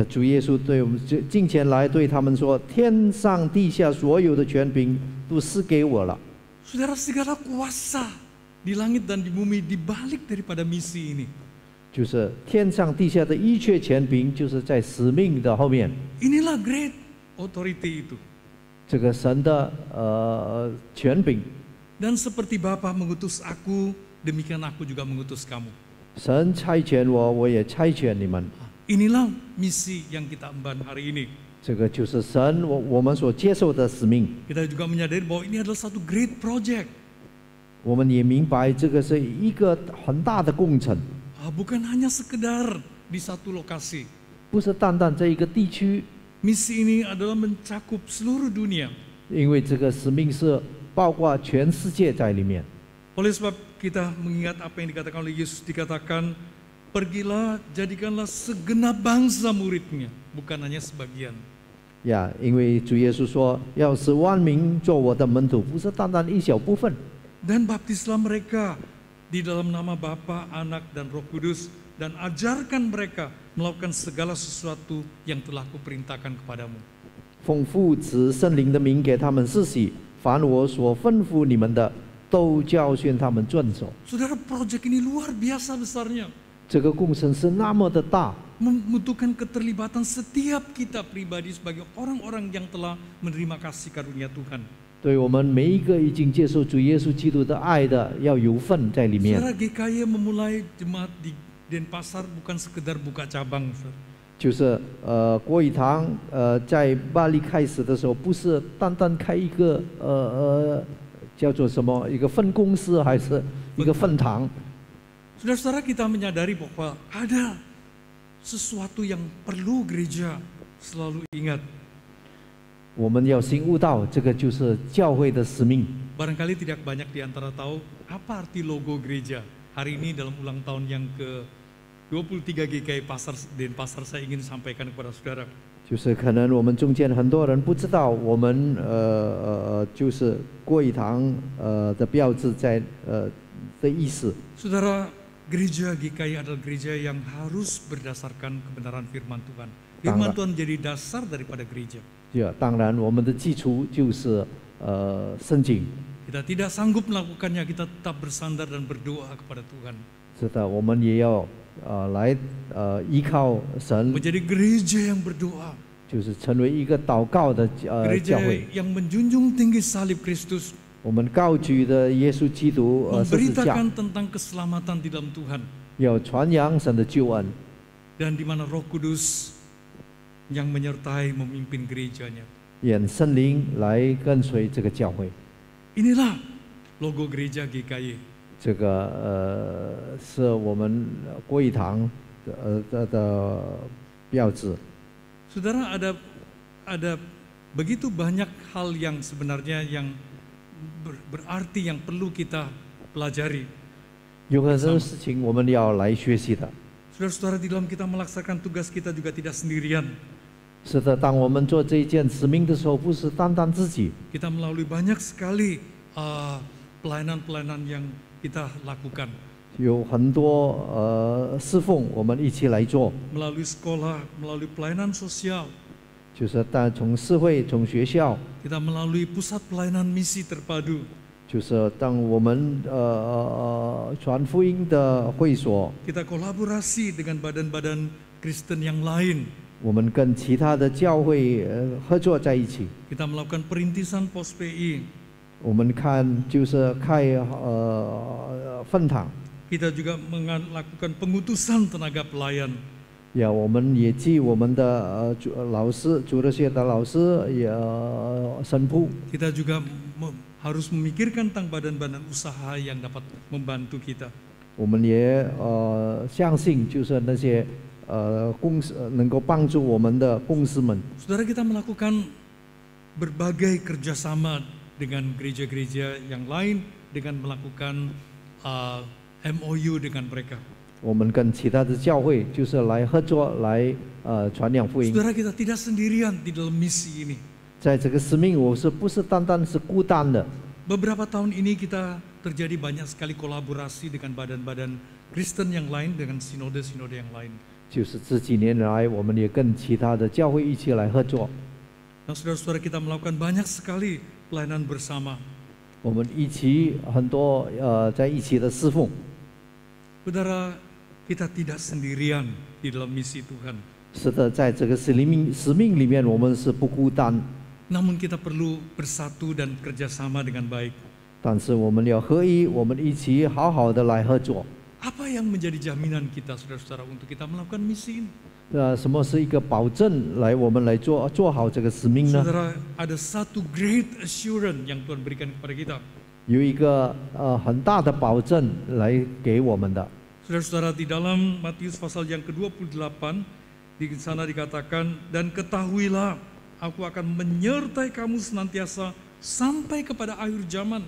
主耶稣对我们近前来对他们说：“天上地下所有的权柄都是给我了。” Saudara, segala kuasa di langit dan di bumi dibalik daripada misi ini. 就是天上地下的一切权柄，就是在使命的后面。 Inilah great authority itu. 这个神的权柄。 Dan seperti Bapa mengutus aku, demikian aku juga mengutus kamu. 神差遣我，我也差遣你们。 Inilah misi yang kita emban hari ini. 这个就是神我们所接受的使命。 Kita juga menyadari bahwa ini adalah satu great project. 我们也明白这个是一个很大的工程， Bukan hanya sekedar di satu lokasi. 不是单单这一个地区。 Misi ini adalah mencakup seluruh dunia. 因为这个使命是包括全世界在里面。 Oleh sebab kita mengingat apa yang dikatakan oleh Yesus, dikatakan, pergilah, jadikanlah segenap bangsa muridnya, bukan hanya sebagian. 呀，因为主耶稣说，要使万民做我的门徒，不是单单一小部分。 Dan baptislah mereka di dalam nama Bapa, Anak, dan Roh Kudus, dan ajarkan mereka melakukan segala sesuatu yang telah kuperintahkan kepadamu. 奉父子圣灵的名给他们施洗，凡我所吩咐你们的，都教训他们遵守。 Saudara, proyek ini luar biasa besarnya. 这个工程是那么的大， Membutuhkan keterlibatan setiap kita pribadi sebagai orang-orang yang telah menerima kasih karunia Tuhan. 对我们每一个已经接受主耶稣基督的爱的，要有份在里面。 Saudara, GKY memulai jemaat di Denpasar bukan sekedar buka cabang. 就是国语堂在巴黎开始的时候，不是单单开一个叫做什么一个分公司，还是一个分堂。 Saudara-saudara, kita menyadari bahwa ada sesuatu yang perlu gereja selalu ingat. 我们要醒悟到，这个就是教会的使命。 Barangkali tidak banyak di antara tahu apa arti logo gereja. Hari ini dalam ulang tahun yang ke-23 GKY Denpasar, saya ingin sampaikan kepada saudara. 就是可能我们中间很多人不知道，我们就是国语堂的标志在的意思。 Saudara, gereja GKY adalah gereja yang harus berdasarkan kebenaran firman Tuhan. Firman Tuhan jadi dasar daripada gereja. 当然，我们的基础就是圣经。 Kita tidak sanggup melakukannya, kita tetap bersandar dan berdoa kepada Tuhan. 是的，我们也要来依靠神。 Menjadi gereja yang berdoa. 就是成为一个祷告的教会。 Gereja yang menjunjung tinggi salib Kristus. 我们高举的耶稣基督十字架。 Memberitakan tentang keselamatan di dalam Tuhan. 要传扬神的救恩。 Dan di mana Roh Kudus yang menyertai memimpin gerejanya. 愿圣灵来跟随这个教会。 Inilah logo gereja GKY. 这个是我们国语堂的标志。 Saudara, ada begitu banyak hal yang sebenarnya yang berarti yang perlu kita pelajari. 有很多事情我们要来学习的。 Saudara-saudara, di dalam kita melaksanakan tugas kita juga tidak sendirian. 是的，当我们做这一件使命的时候，不是单单自己。 Kita melalui banyak sekali pelayanan-pelayanan yang kita lakukan. 有很多侍奉，我们一起来做。 Melalui sekolah, melalui pelayanan sosial. 就是从社会、从学校。 Kita melalui pusat pelayanan misi terpadu. 就是当我们传福音的会所。 Kita kolaborasi dengan badan-badan Kristen yang lain. 我们跟其他的教会合作在一起。 Kita melakukan perintisan pos PI. 我们看就是开分堂。 Kita juga melakukan pengutusan tenaga pelayan. 呀，我们也记我们的老师，主日学的老师也神父。 Kita juga harus memikirkan tentang badan-badan usaha yang dapat membantu kita. 我们也相信，就是那些公司能够帮助我们的公司们。 Saudara, kita melakukan berbagai kerjasama dengan gereja-gereja yang lain dengan melakukan MOU dengan mereka. 我们跟其他的教会就是来合作，来传扬福音。 Saudara, kita tidak sendirian di dalam misi ini. 在这个使命，我是不是单单是孤单的？ Beberapa tahun ini kita terjadi banyak sekali kolaborasi dengan badan-badan Kristen yang lain, dengan sinode-sinode yang lain. 就是这几年来，我们也跟其他的教会一起来合作。 Dan saudara-saudara, kita melakukan banyak sekali pelayanan bersama. 我们一起很多在一起的侍奉。 Saudara, kita tidak sendirian di dalam misi Tuhan. 是的，在这个使命里面，我们是不孤单， Namun kita perlu bersatu dan kerjasama dengan baik. 但是我们要合一，我们一起好好的来合作。 Apa yang menjadi jaminan kita, saudara-saudara, untuk kita melakukan misi ini? 什么是一个保证来我们来做好这个使命呢？ Saudara, ada satu great assurance yang Tuhan berikan kepada kita. 有一个很大的保证来给我们的。 Saudara-saudara, di dalam Matius pasal yang ke-28, di sana dikatakan, dan ketahuilah, aku akan menyertai kamu senantiasa sampai kepada akhir zaman.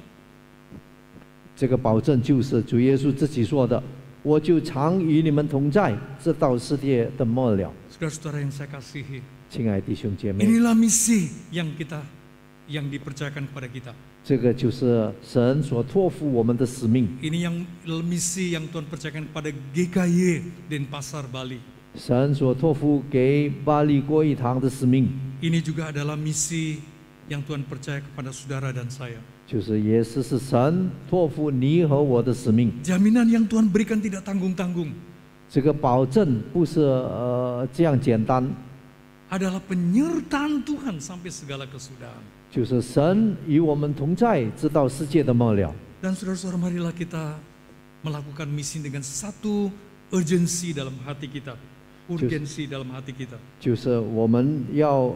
这个保证就是主耶稣自己说的，我就常与你们同在，直到世界的末了。 Saudara-saudara yang saya kasihi, 亲爱的弟兄姐妹， inilah misi yang dipercayakan kepada kita. 这个就是神所托付我们的使命。 Ini yang misi yang Tuhan percayakan kepada GKY Denpasar Bali. 神所托付给巴黎国语堂的使命， Ini juga adalah misi yang Tuhan percaya kepada saudara dan saya. 就是也是神托付你和我的使命。 Jaminan yang Tuhan berikan tidak tanggung-tanggung. 这个保证不是这样简单， Adalah penyertaan Tuhan sampai segala kesudahan. 就是神与我们同在，直到世界的末了。 Dan saudara-saudara, marilah kita melakukan misi dengan satu urgensi dalam hati kita, urgensi dalam hati kita. 就是我们要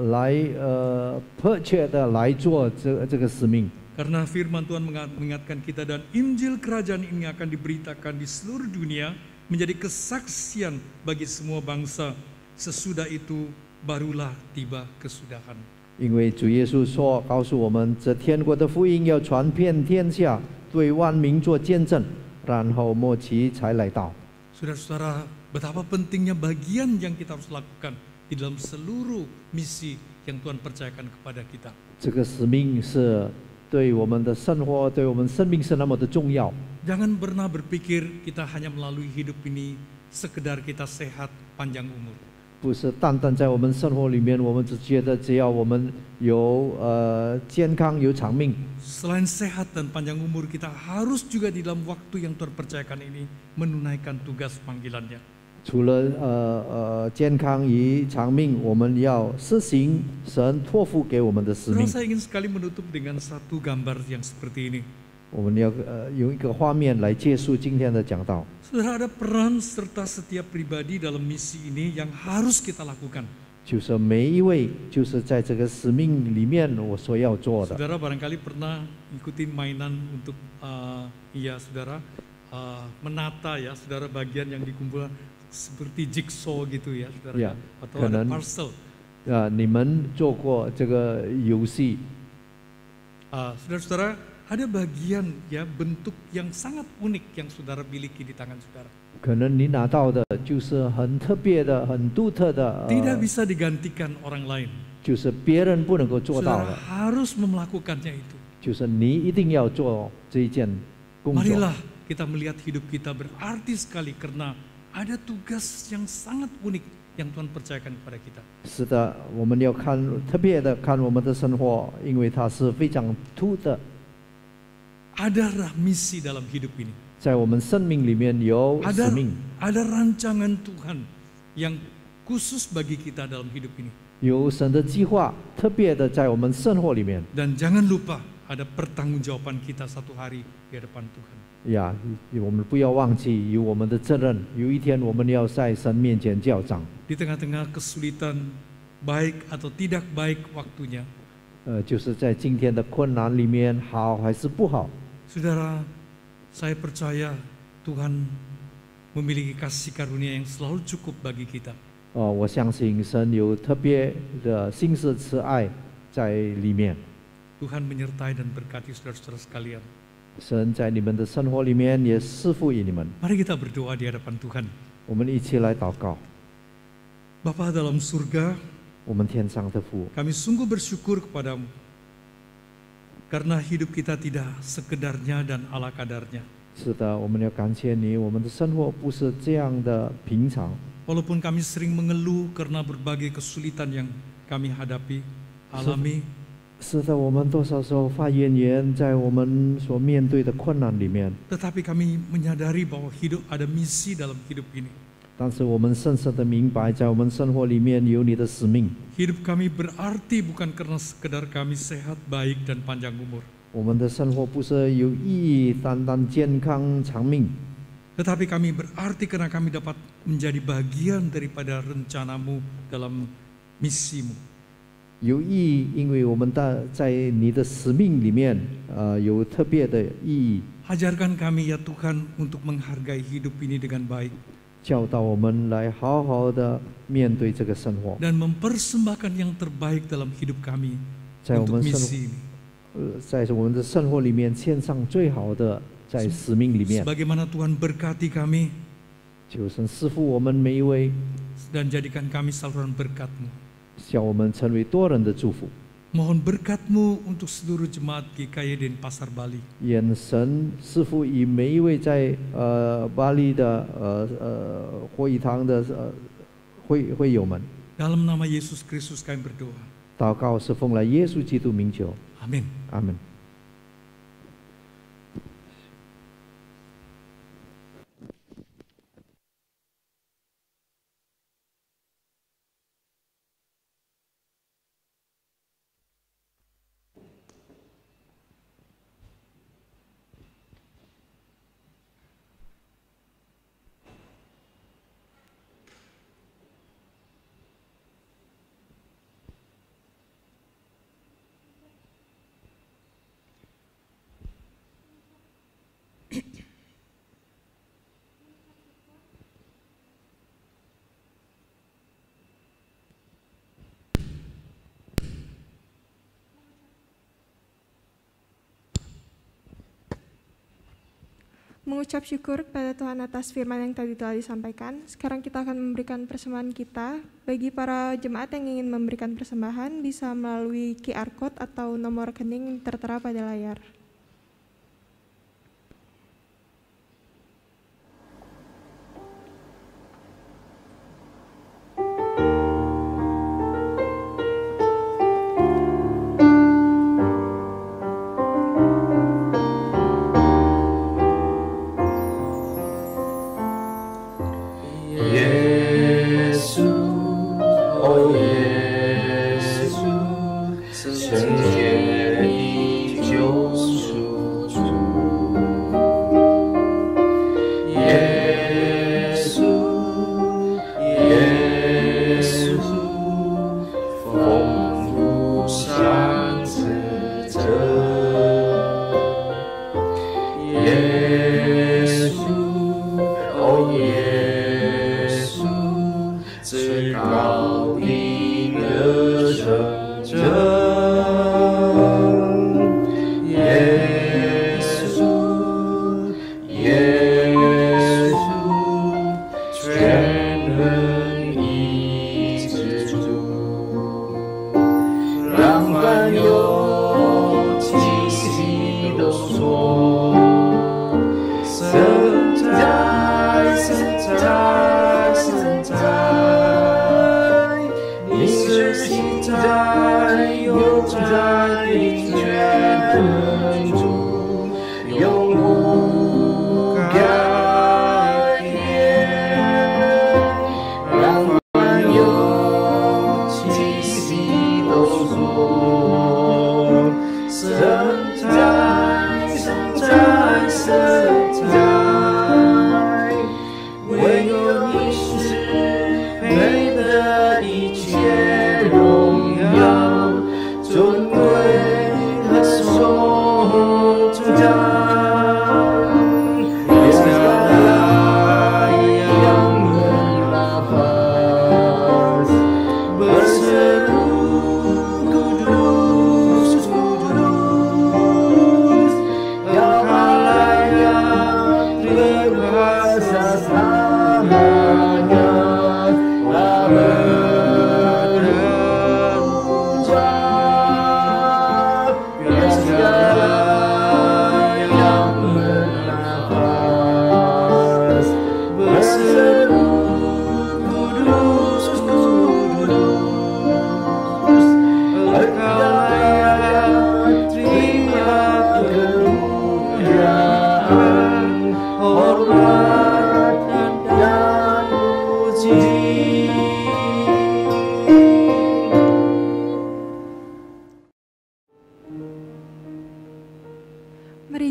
来迫切的来做这个使命。 Karena firman Tuhan mengingatkan kita, dan Injil Kerajaan ini akan diberitakan di seluruh dunia menjadi kesaksian bagi semua bangsa. Sesudah itu barulah tiba kesudahan. 因为主耶稣说，告诉我们，这天国的福音要传遍天下，对万民做见证，然后末期才来到。 Saudara-saudara, betapa pentingnya bagian yang kita harus lakukan di dalam seluruh misi yang Tuhan percayakan kepada kita. 这个使命是对我们的生活，对我们生命是那么的重要。 Jangan pernah berpikir kita hanya melalui hidup ini sekedar kita sehat panjang umur. 不是单单在我们生活里面，我们只觉得只要我们有健康有长命。 Selain sehat dan panjang umur, kita harus juga di dalam waktu yang Tuhan percayakan ini menunaikan tugas panggilannya. 除了健康与长命，我们要实行神托付给我们的使命。 Saya ingin sekali menutup dengan satu gambar yang seperti ini. 我们要用一个画面来结束今天的讲道。 Saudara, ada peran serta setiap pribadi dalam misi ini yang harus kita lakukan. 就是每一位，就是在这个使命里面我所要做的。 Saudara barangkali pernah ikutin mainan untuk saudara menata ya, saudara bagian yang dikumpulkan seperti jigsaw gitu ya, saudara. Ya, atau ada parcel. 你们做过这个游戏？ Saudara-saudara, ada bagian ya bentuk yang sangat unik yang saudara miliki di tangan saudara. 可能你拿到的就是很特别的、很独特的， Tidak bisa digantikan orang lain. 就是别人不能够做到 Saudara 的， harus melakukannya itu. 就是你一定要做这一件工作。 Marilah kita melihat hidup kita berarti sekali karena ada tugas yang sangat unik yang Tuhan percayakan kepada kita. 是的，我们要看特别的看我们的生活，因为它是非常突的。 Ada misi dalam hidup ini. 在我们生命里面有使命， Ada rancangan Tuhan yang khusus bagi kita dalam hidup ini. 有神的计划，特别的在我们生活里面。 Dan jangan lupa ada pertanggungjawaban kita satu hari di hadapan Tuhan. 呀，我们不要忘记有我们的责任，有一天我们要在神面前交账。 Di tengah-tengah kesulitan, baik atau tidak baik waktunya, 就是在今天的困难里面，好还是不好？ Saudara, saya percaya Tuhan memiliki kasih karunia yang selalu cukup bagi kita. 我相信神有特别的心思慈爱在里面。 Tuhan menyertai dan berkati saudara-saudara sekalian. 神在你们的生活里面也赐福于你们。 Mari kita berdoa di hadapan Tuhan. 我们一起来祷告。 Bapa dalam surga, 我们天上的父， kami sungguh bersyukur kepadamu. Karena hidup kita tidak sekedarnya dan ala kadarnya. 是的，我们要感谢你，我们的生活不是这样的平常。 Walaupun kami sering mengeluh karena berbagai kesulitan yang kami hadapi, alami, 是的，我们多少时候发怨言，在我们所面对的困难里面。 Tetapi kami menyadari bahwa hidup ada misi dalam hidup ini. 但是我们深深的明白，在我们生活里面有你的使命。 Hidup kami berarti bukan karena sekedar kami sehat, baik dan panjang umur. 我们的生活不是有意义，单单健康长命。 Tetapi kami berarti karena kami dapat menjadi bagian daripada rencanamu dalam misimu. 有意义，因为我们在你的使命里面，有特别的意义。 Ajarkan kami ya Tuhan untuk menghargai hidup ini dengan baik. 教导我们来好好的面对这个生活。 Dan mempersembahkan yang terbaik dalam hidup kami 在我 untuk 们 misi ini. 在我们的生活里面献上最好的，在使命里面。 Sebagaimana Tuhan berkati kami 求神赐福我们每一位， dan jadikan kami saluran berkat-Mu. 叫我们成为多人的祝福。 Mohon berkat-Mu untuk seluruh jemaat GKY dan Pasar Bali. 愿神赐福以每一位在巴黎的会堂的会友们。 Dalam nama Yesus Kristus kami berdoa. 祷告是奉了耶稣基督名求。 Amin. 阿门。 Mengucap syukur kepada Tuhan atas firman yang tadi telah disampaikan. Sekarang kita akan memberikan persembahan kita. Bagi para jemaat yang ingin memberikan persembahan bisa melalui QR Code atau nomor rekening yang tertera pada layar. Oh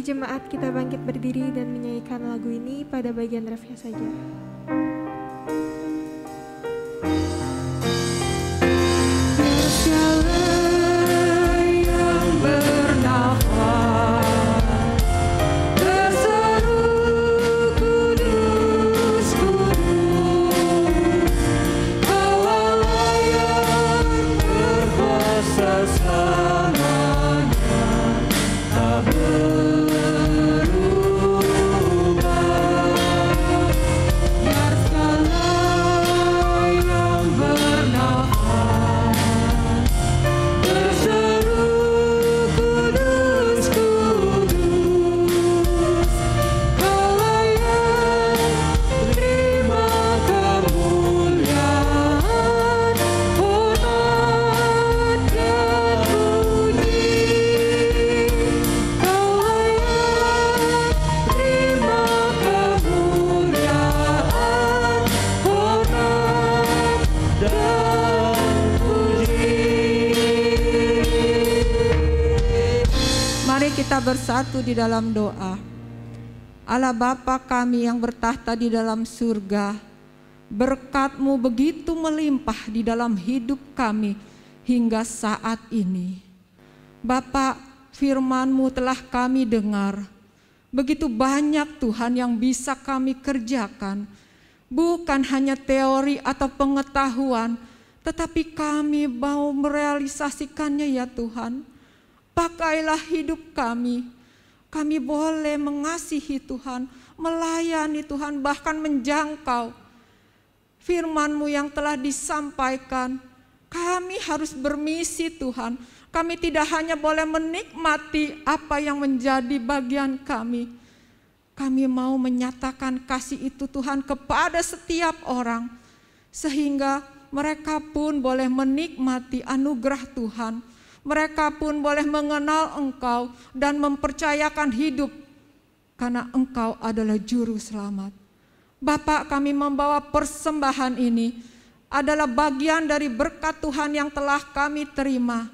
Mari jemaat kita bangkit berdiri dan menyanyikan lagu ini pada bagian refnya saja. Kita bersatu di dalam doa. Allah Bapa kami yang bertahta di dalam surga, berkat-Mu begitu melimpah di dalam hidup kami hingga saat ini. Bapa, firman-Mu telah kami dengar. Begitu banyak Tuhan yang bisa kami kerjakan. Bukan hanya teori atau pengetahuan, tetapi kami mau merealisasikannya ya Tuhan. Pakailah hidup kami. Kami boleh mengasihi Tuhan, melayani Tuhan, bahkan menjangkau firman-Mu yang telah disampaikan. Kami harus bermisi Tuhan. Kami tidak hanya boleh menikmati apa yang menjadi bagian kami. Kami mau menyatakan kasih itu Tuhan kepada setiap orang. Sehingga mereka pun boleh menikmati anugerah Tuhan. Mereka pun boleh mengenal Engkau dan mempercayakan hidup karena Engkau adalah juru selamat. Bapak, kami membawa persembahan ini adalah bagian dari berkat Tuhan yang telah kami terima.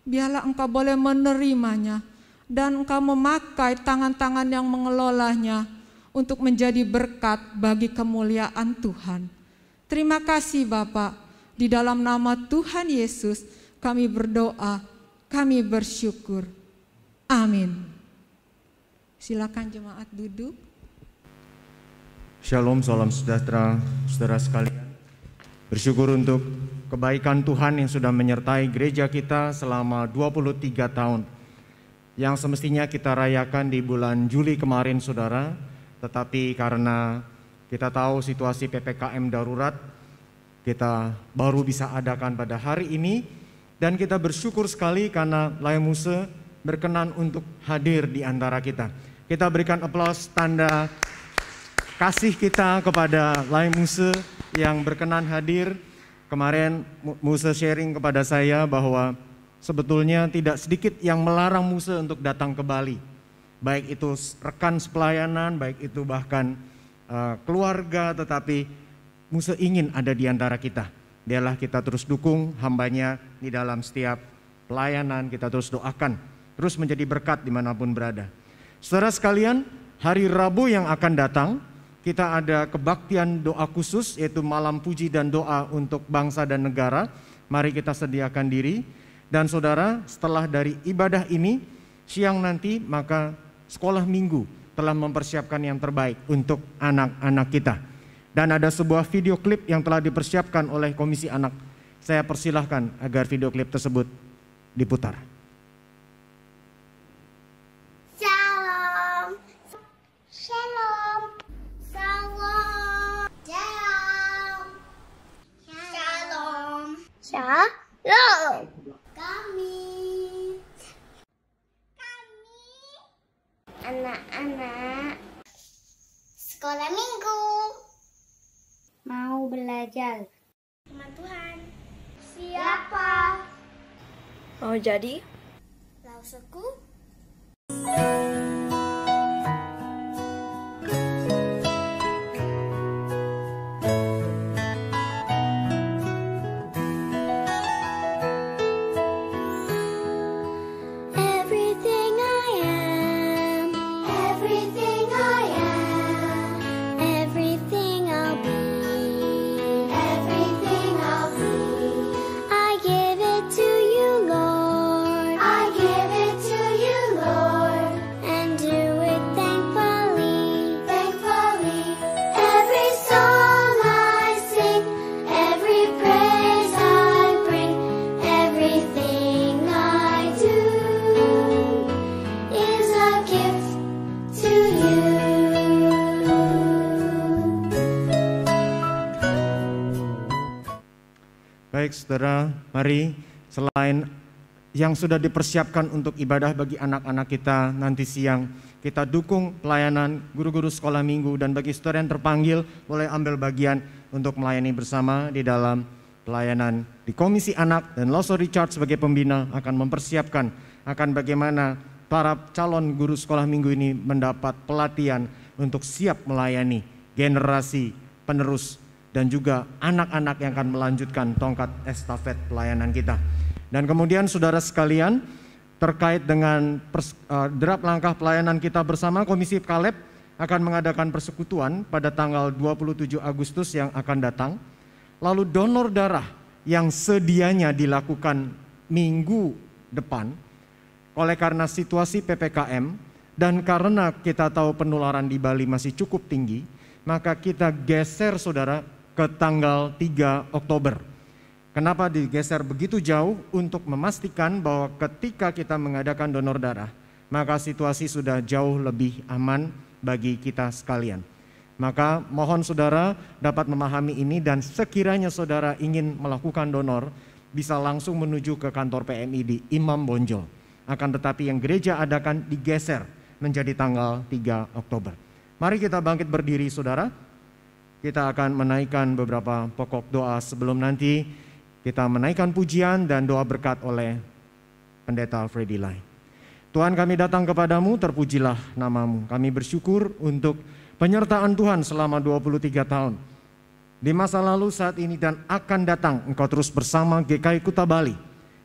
Biarlah Engkau boleh menerimanya dan Engkau memakai tangan-tangan yang mengelolanya untuk menjadi berkat bagi kemuliaan Tuhan. Terima kasih Bapak, di dalam nama Tuhan Yesus kami berdoa, kami bersyukur. Amin. Silakan jemaat duduk. Shalom, salam sejahtera, saudara sekalian. Bersyukur untuk kebaikan Tuhan yang sudah menyertai gereja kita selama 23 tahun. Yang semestinya kita rayakan di bulan Juli kemarin, saudara. Tetapi karena kita tahu situasi PPKM darurat, kita baru bisa adakan pada hari ini. Dan kita bersyukur sekali karena Lai Muse berkenan untuk hadir di antara kita. Kita berikan aplaus tanda kasih kita kepada Lai Muse yang berkenan hadir. Kemarin Muse sharing kepada saya bahwa sebetulnya tidak sedikit yang melarang Muse untuk datang ke Bali. Baik itu rekan sepelayanan, baik itu bahkan keluarga, tetapi Muse ingin ada di antara kita. Biarlah kita terus dukung hambanya di dalam setiap pelayanan, kita terus doakan, terus menjadi berkat dimanapun berada. Saudara sekalian, hari Rabu yang akan datang, kita ada kebaktian doa khusus, yaitu malam puji dan doa untuk bangsa dan negara. Mari kita sediakan diri. Dan saudara, setelah dari ibadah ini, siang nanti maka sekolah minggu telah mempersiapkan yang terbaik untuk anak-anak kita. Dan ada sebuah video klip yang telah dipersiapkan oleh Komisi Anak. Saya persilahkan agar video klip tersebut diputar. Shalom. Shalom. Shalom. Shalom. Shalom. Shalom. Kami anak-anak sekolah minggu mau belajar sama Tuhan. Siapa mau jadi lauseku? Everything I am mari selain yang sudah dipersiapkan untuk ibadah bagi anak-anak kita nanti siang, kita dukung pelayanan guru-guru sekolah minggu, dan bagi saudara yang terpanggil boleh ambil bagian untuk melayani bersama di dalam pelayanan di Komisi Anak, dan Loso Richard sebagai pembina akan mempersiapkan akan bagaimana para calon guru sekolah minggu ini mendapat pelatihan untuk siap melayani generasi penerus dan juga anak-anak yang akan melanjutkan tongkat estafet pelayanan kita. Dan kemudian saudara sekalian, terkait dengan derap langkah pelayanan kita bersama, Komisi Kaleb akan mengadakan persekutuan pada tanggal 27 Agustus yang akan datang. Lalu donor darah yang sedianya dilakukan minggu depan, oleh karena situasi PPKM dan karena kita tahu penularan di Bali masih cukup tinggi, maka kita geser saudara ke tanggal 3 Oktober. Kenapa digeser begitu jauh? Untuk memastikan bahwa ketika kita mengadakan donor darah, maka situasi sudah jauh lebih aman bagi kita sekalian. Maka mohon saudara dapat memahami ini, dan sekiranya saudara ingin melakukan donor, bisa langsung menuju ke kantor PMI di Imam Bonjol. Akan tetapi yang gereja adakan digeser menjadi tanggal 3 Oktober. Mari kita bangkit berdiri saudara. Kita akan menaikkan beberapa pokok doa sebelum nanti kita menaikkan pujian dan doa berkat oleh Pendeta Freddy Lai. Tuhan, kami datang kepadamu, terpujilah namamu. Kami bersyukur untuk penyertaan Tuhan selama 23 tahun. Di masa lalu, saat ini, dan akan datang, Engkau terus bersama GKI Kuta Bali.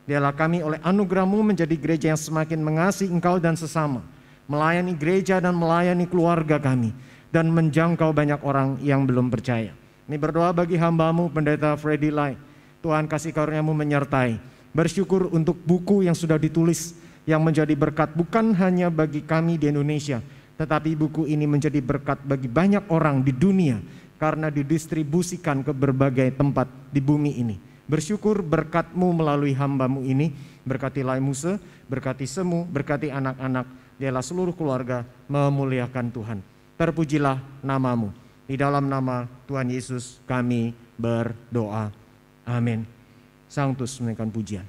Dialah kami oleh anugerah-Mu menjadi gereja yang semakin mengasihi Engkau dan sesama, melayani gereja dan melayani keluarga kami, dan menjangkau banyak orang yang belum percaya. Ini berdoa bagi hamba-Mu Pendeta Freddy Lai. Tuhan, kasih karunia-Mu menyertai. Bersyukur untuk buku yang sudah ditulis, yang menjadi berkat bukan hanya bagi kami di Indonesia, tetapi buku ini menjadi berkat bagi banyak orang di dunia karena didistribusikan ke berbagai tempat di bumi ini. Bersyukur berkat-Mu melalui hamba-Mu ini. Berkati Lai Muse, berkati Semu, berkati anak-anak, dialah seluruh keluarga, memuliakan Tuhan. Terpujilah nama-Mu. Di dalam nama Tuhan Yesus kami berdoa. Amin. Sanctus menaikkan pujian.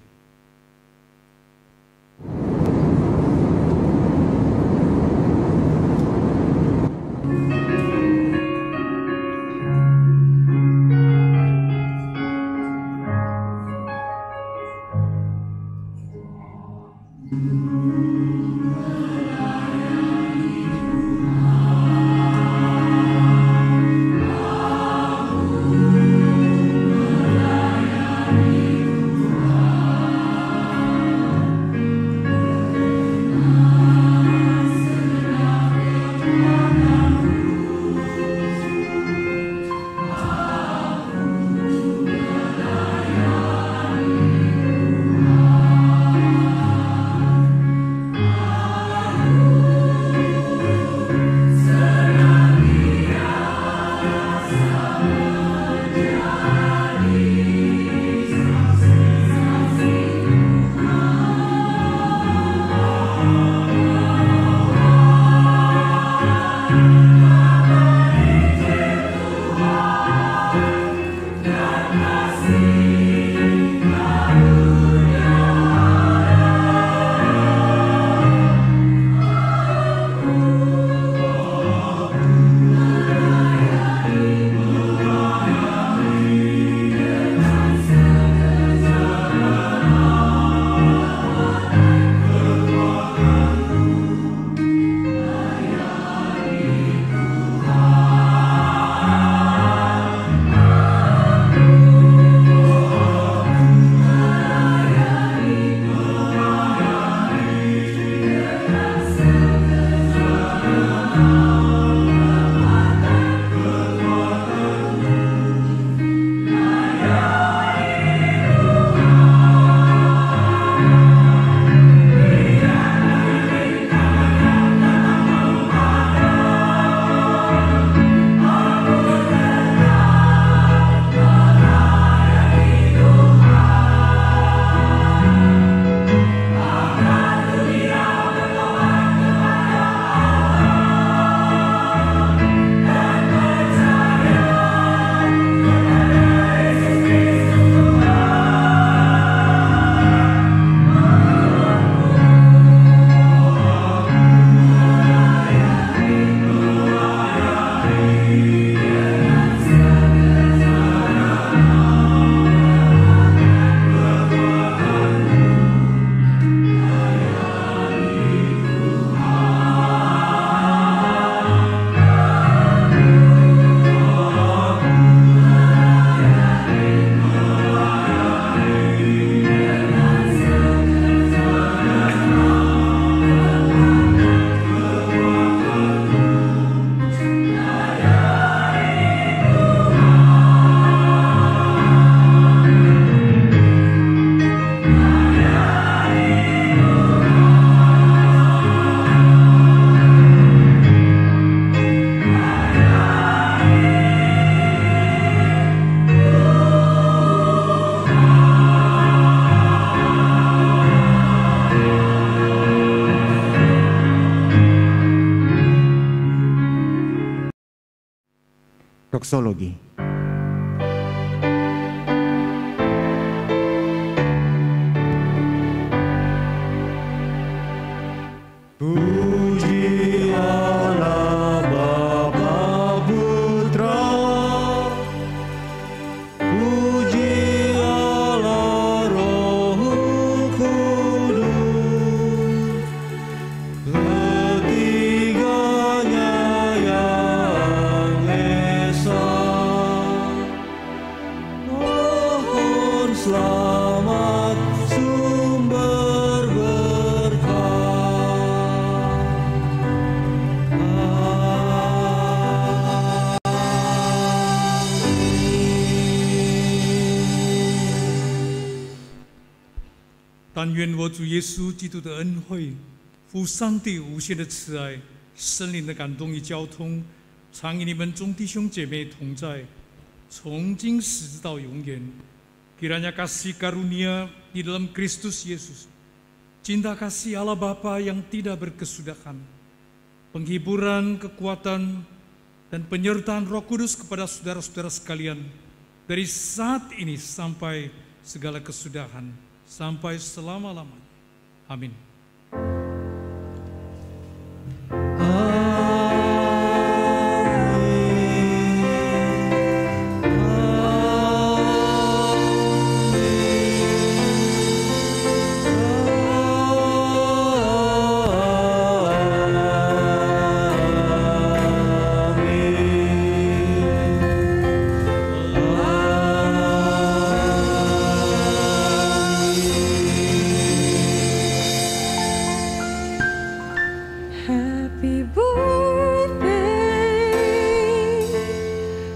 doksologi. Puji Allah Bapa Putra, puji Allah Roh Kudus, ketiganya yang esa. Mohon selamat sumber berkah.但愿我主耶稣基督的恩惠、父上帝无限的慈爱、圣灵的感动与交通，常与你们众弟兄姐妹同在，从今时直到永远。Kiranya kasih karunia di dalam Kristus Yesus, cinta kasih Allah Bapa yang tidak berkesudahan, penghiburan, kekuatan, dan penyertaan Roh Kudus kepada saudara-saudara sekalian dari saat ini sampai segala kesudahan, sampai selama-lamanya. Amin. Happy birthday,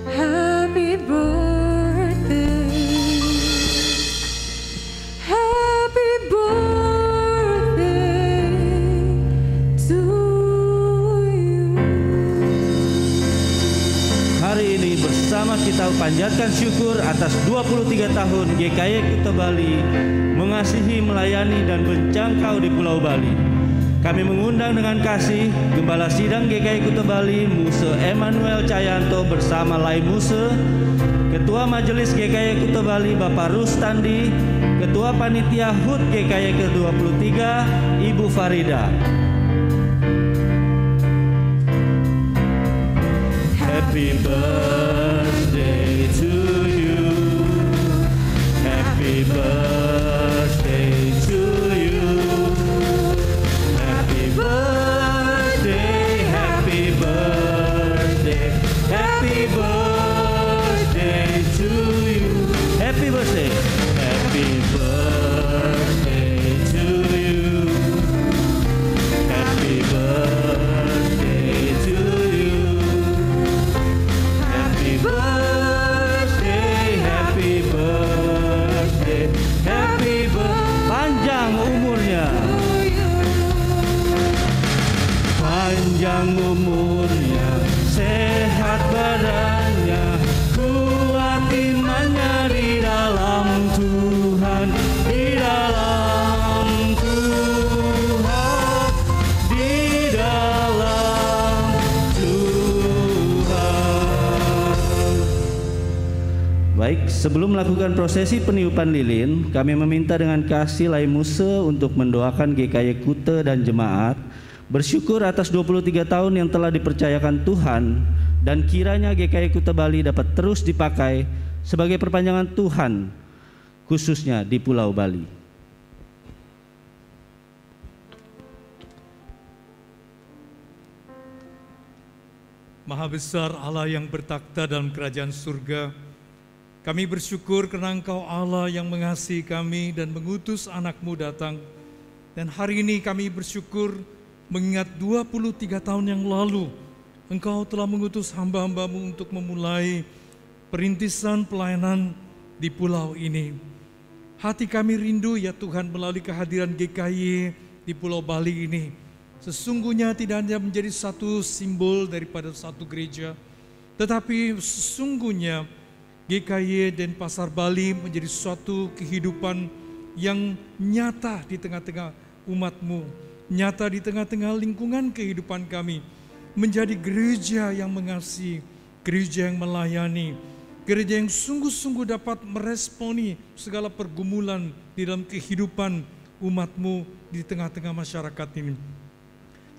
happy birthday, happy birthday to you. Hari ini bersama kita panjatkan syukur atas 23 tahun GKY Kuta Bali mengasihi, melayani, dan menjangkau di Pulau Bali. Kami mengundang dengan kasih Gembala Sidang GKY Kuta Bali Muse Emmanuel Cayanto bersama Lai Muse, Ketua Majelis GKY Kuta Bali Bapak Rustandi, Ketua Panitia HUT GKY ke-23 Ibu Farida. Happy birthday to you, happy birthday to you. Happy birthday, happy birthday, happy birthday to you. Happy birthday, happy birthday to you. Happy birthday to you. Happy birthday, happy birthday, happy birthday. Panjang umurnya. Panjang umurnya, sehat badannya, kuat imannya di dalam Tuhan, di dalam Tuhan, di dalam Tuhan. Baik, sebelum melakukan prosesi peniupan lilin, kami meminta dengan kasih Lai Muse untuk mendoakan GKY Kuta dan jemaat, bersyukur atas 23 tahun yang telah dipercayakan Tuhan, dan kiranya GKY Kuta Bali dapat terus dipakai sebagai perpanjangan Tuhan, khususnya di Pulau Bali. Maha besar Allah yang bertakhta dalam kerajaan surga, kami bersyukur karena Engkau Allah yang mengasihi kami dan mengutus anak-Mu datang. Dan hari ini kami bersyukur mengingat 23 tahun yang lalu Engkau telah mengutus hamba-hamba-Mu untuk memulai perintisan pelayanan di pulau ini. Hati kami rindu ya Tuhan melalui kehadiran GKY di Pulau Bali ini. Sesungguhnya tidak hanya menjadi satu simbol daripada satu gereja, tetapi sesungguhnya GKY Denpasar Bali menjadi suatu kehidupan yang nyata di tengah-tengah umat-Mu, nyata di tengah-tengah lingkungan kehidupan kami, menjadi gereja yang mengasihi, gereja yang melayani, gereja yang sungguh-sungguh dapat meresponi segala pergumulan di dalam kehidupan umat-Mu di tengah-tengah masyarakat ini.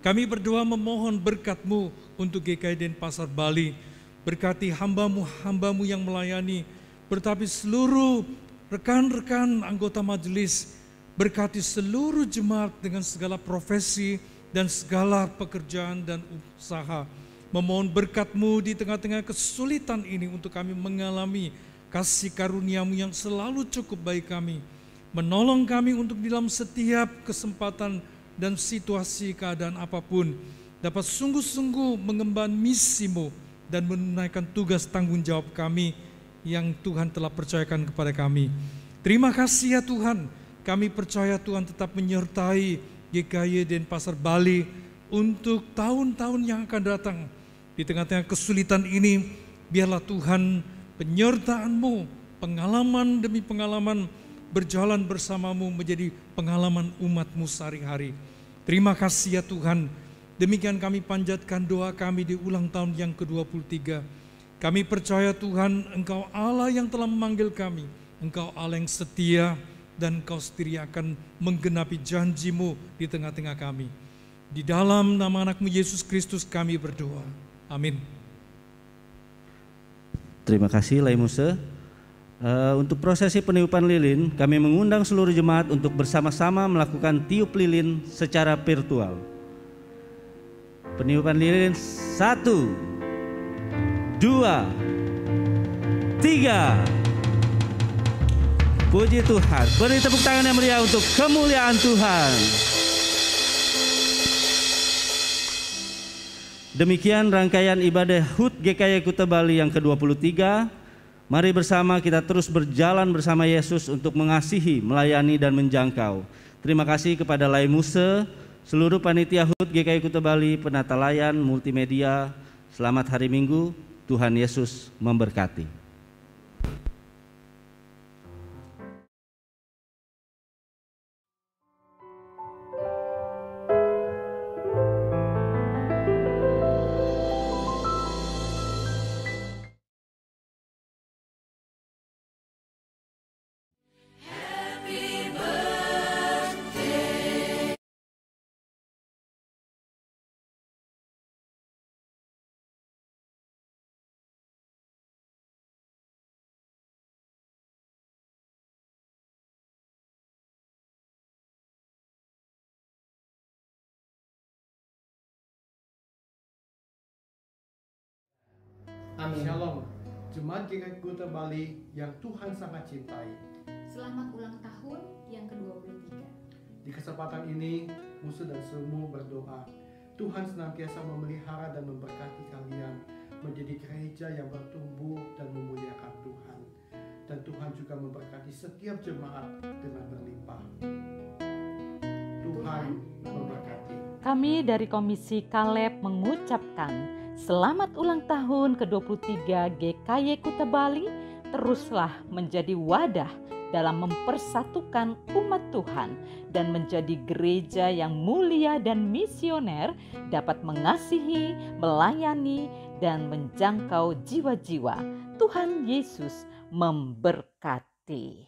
Kami berdoa memohon berkat-Mu untuk GKI Denpasar Bali. Berkati hamba-Mu yang melayani, berkati seluruh rekan-rekan anggota majelis, berkati seluruh jemaat dengan segala profesi dan segala pekerjaan dan usaha. Memohon berkat-Mu di tengah-tengah kesulitan ini untuk kami mengalami kasih karunia-Mu yang selalu cukup bagi kami. Menolong kami untuk dalam setiap kesempatan dan situasi keadaan apapun dapat sungguh-sungguh mengemban misi-Mu dan menunaikan tugas tanggung jawab kami yang Tuhan telah percayakan kepada kami. Terima kasih ya Tuhan, kami percaya Tuhan tetap menyertai GKI Denpasar Bali untuk tahun-tahun yang akan datang. Di tengah-tengah kesulitan ini, biarlah Tuhan penyertaan-Mu, pengalaman demi pengalaman berjalan bersama-Mu menjadi pengalaman umat-Mu sehari-hari. Terima kasih ya Tuhan. Demikian kami panjatkan doa kami di ulang tahun yang ke-23. Kami percaya Tuhan, Engkau Allah yang telah memanggil kami. Engkau Allah yang setia dan Engkau sendiri akan menggenapi janji-Mu di tengah-tengah kami. Di dalam nama anak-Mu Yesus Kristus kami berdoa. Amin. Terima kasih Lai Muse. Untuk prosesi peniupan lilin, kami mengundang seluruh jemaat untuk bersama-sama melakukan tiup lilin secara virtual. Peniupan lilin 1, 2, 3. Puji Tuhan. Beri tepuk tangan yang meriah untuk kemuliaan Tuhan. Demikian rangkaian ibadah HUT GKI Kuta Bali yang ke-23. Mari bersama kita terus berjalan bersama Yesus untuk mengasihi, melayani, dan menjangkau. Terima kasih kepada Lai Muse, seluruh panitia HUT GKI Kuta Bali, penata layan, multimedia. Selamat hari Minggu, Tuhan Yesus memberkati. Amin. Shalom, Jemaat GKI Kuta Bali yang Tuhan sangat cintai. Selamat ulang tahun yang ke-23. Di kesempatan ini, Musuh dan Semu berdoa, Tuhan senantiasa memelihara dan memberkati kalian menjadi gereja yang bertumbuh dan memuliakan Tuhan. Dan Tuhan juga memberkati setiap jemaat dengan berlimpah. Tuhan memberkati. Kami dari Komisi Kaleb mengucapkan selamat ulang tahun ke-23 GKI Kuta Bali. Teruslah menjadi wadah dalam mempersatukan umat Tuhan dan menjadi gereja yang mulia dan misioner, dapat mengasihi, melayani, dan menjangkau jiwa-jiwa. Tuhan Yesus memberkati.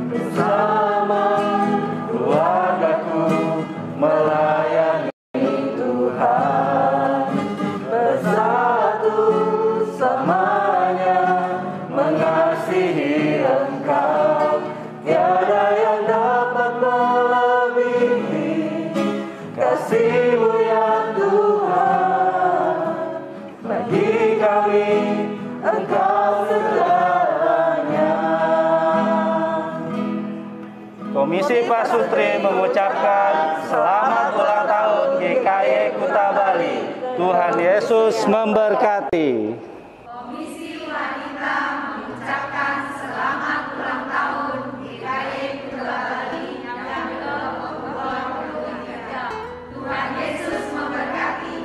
Bersama keluargaku melayani Tuhan, bersatu semuanya mengasihi Engkau. Tiada yang dapat melebihi kasih-Mu ya Tuhan. Bagi kami Engkau segalanya. Komisi Pasutri mengucapkan selamat ulang tahun GKI Kuta Bali. Tuhan Yesus memberkati. Komisi Wanita mengucapkan selamat ulang tahun GKI Kuta Bali yang ke-23. Tuhan Yesus memberkati.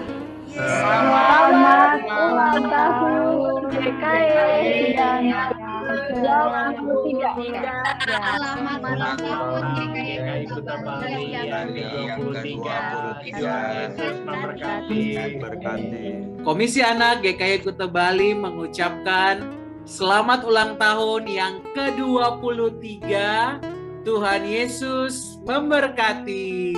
Selamat ulang tahun GKI yang ke-23. Selamat ulang tahun GKI Kuta Bali yang ke-23. Yesus memberkati. Komisi Anak GKI Kuta Bali mengucapkan selamat ulang tahun yang ke-23. Tuhan Yesus memberkati.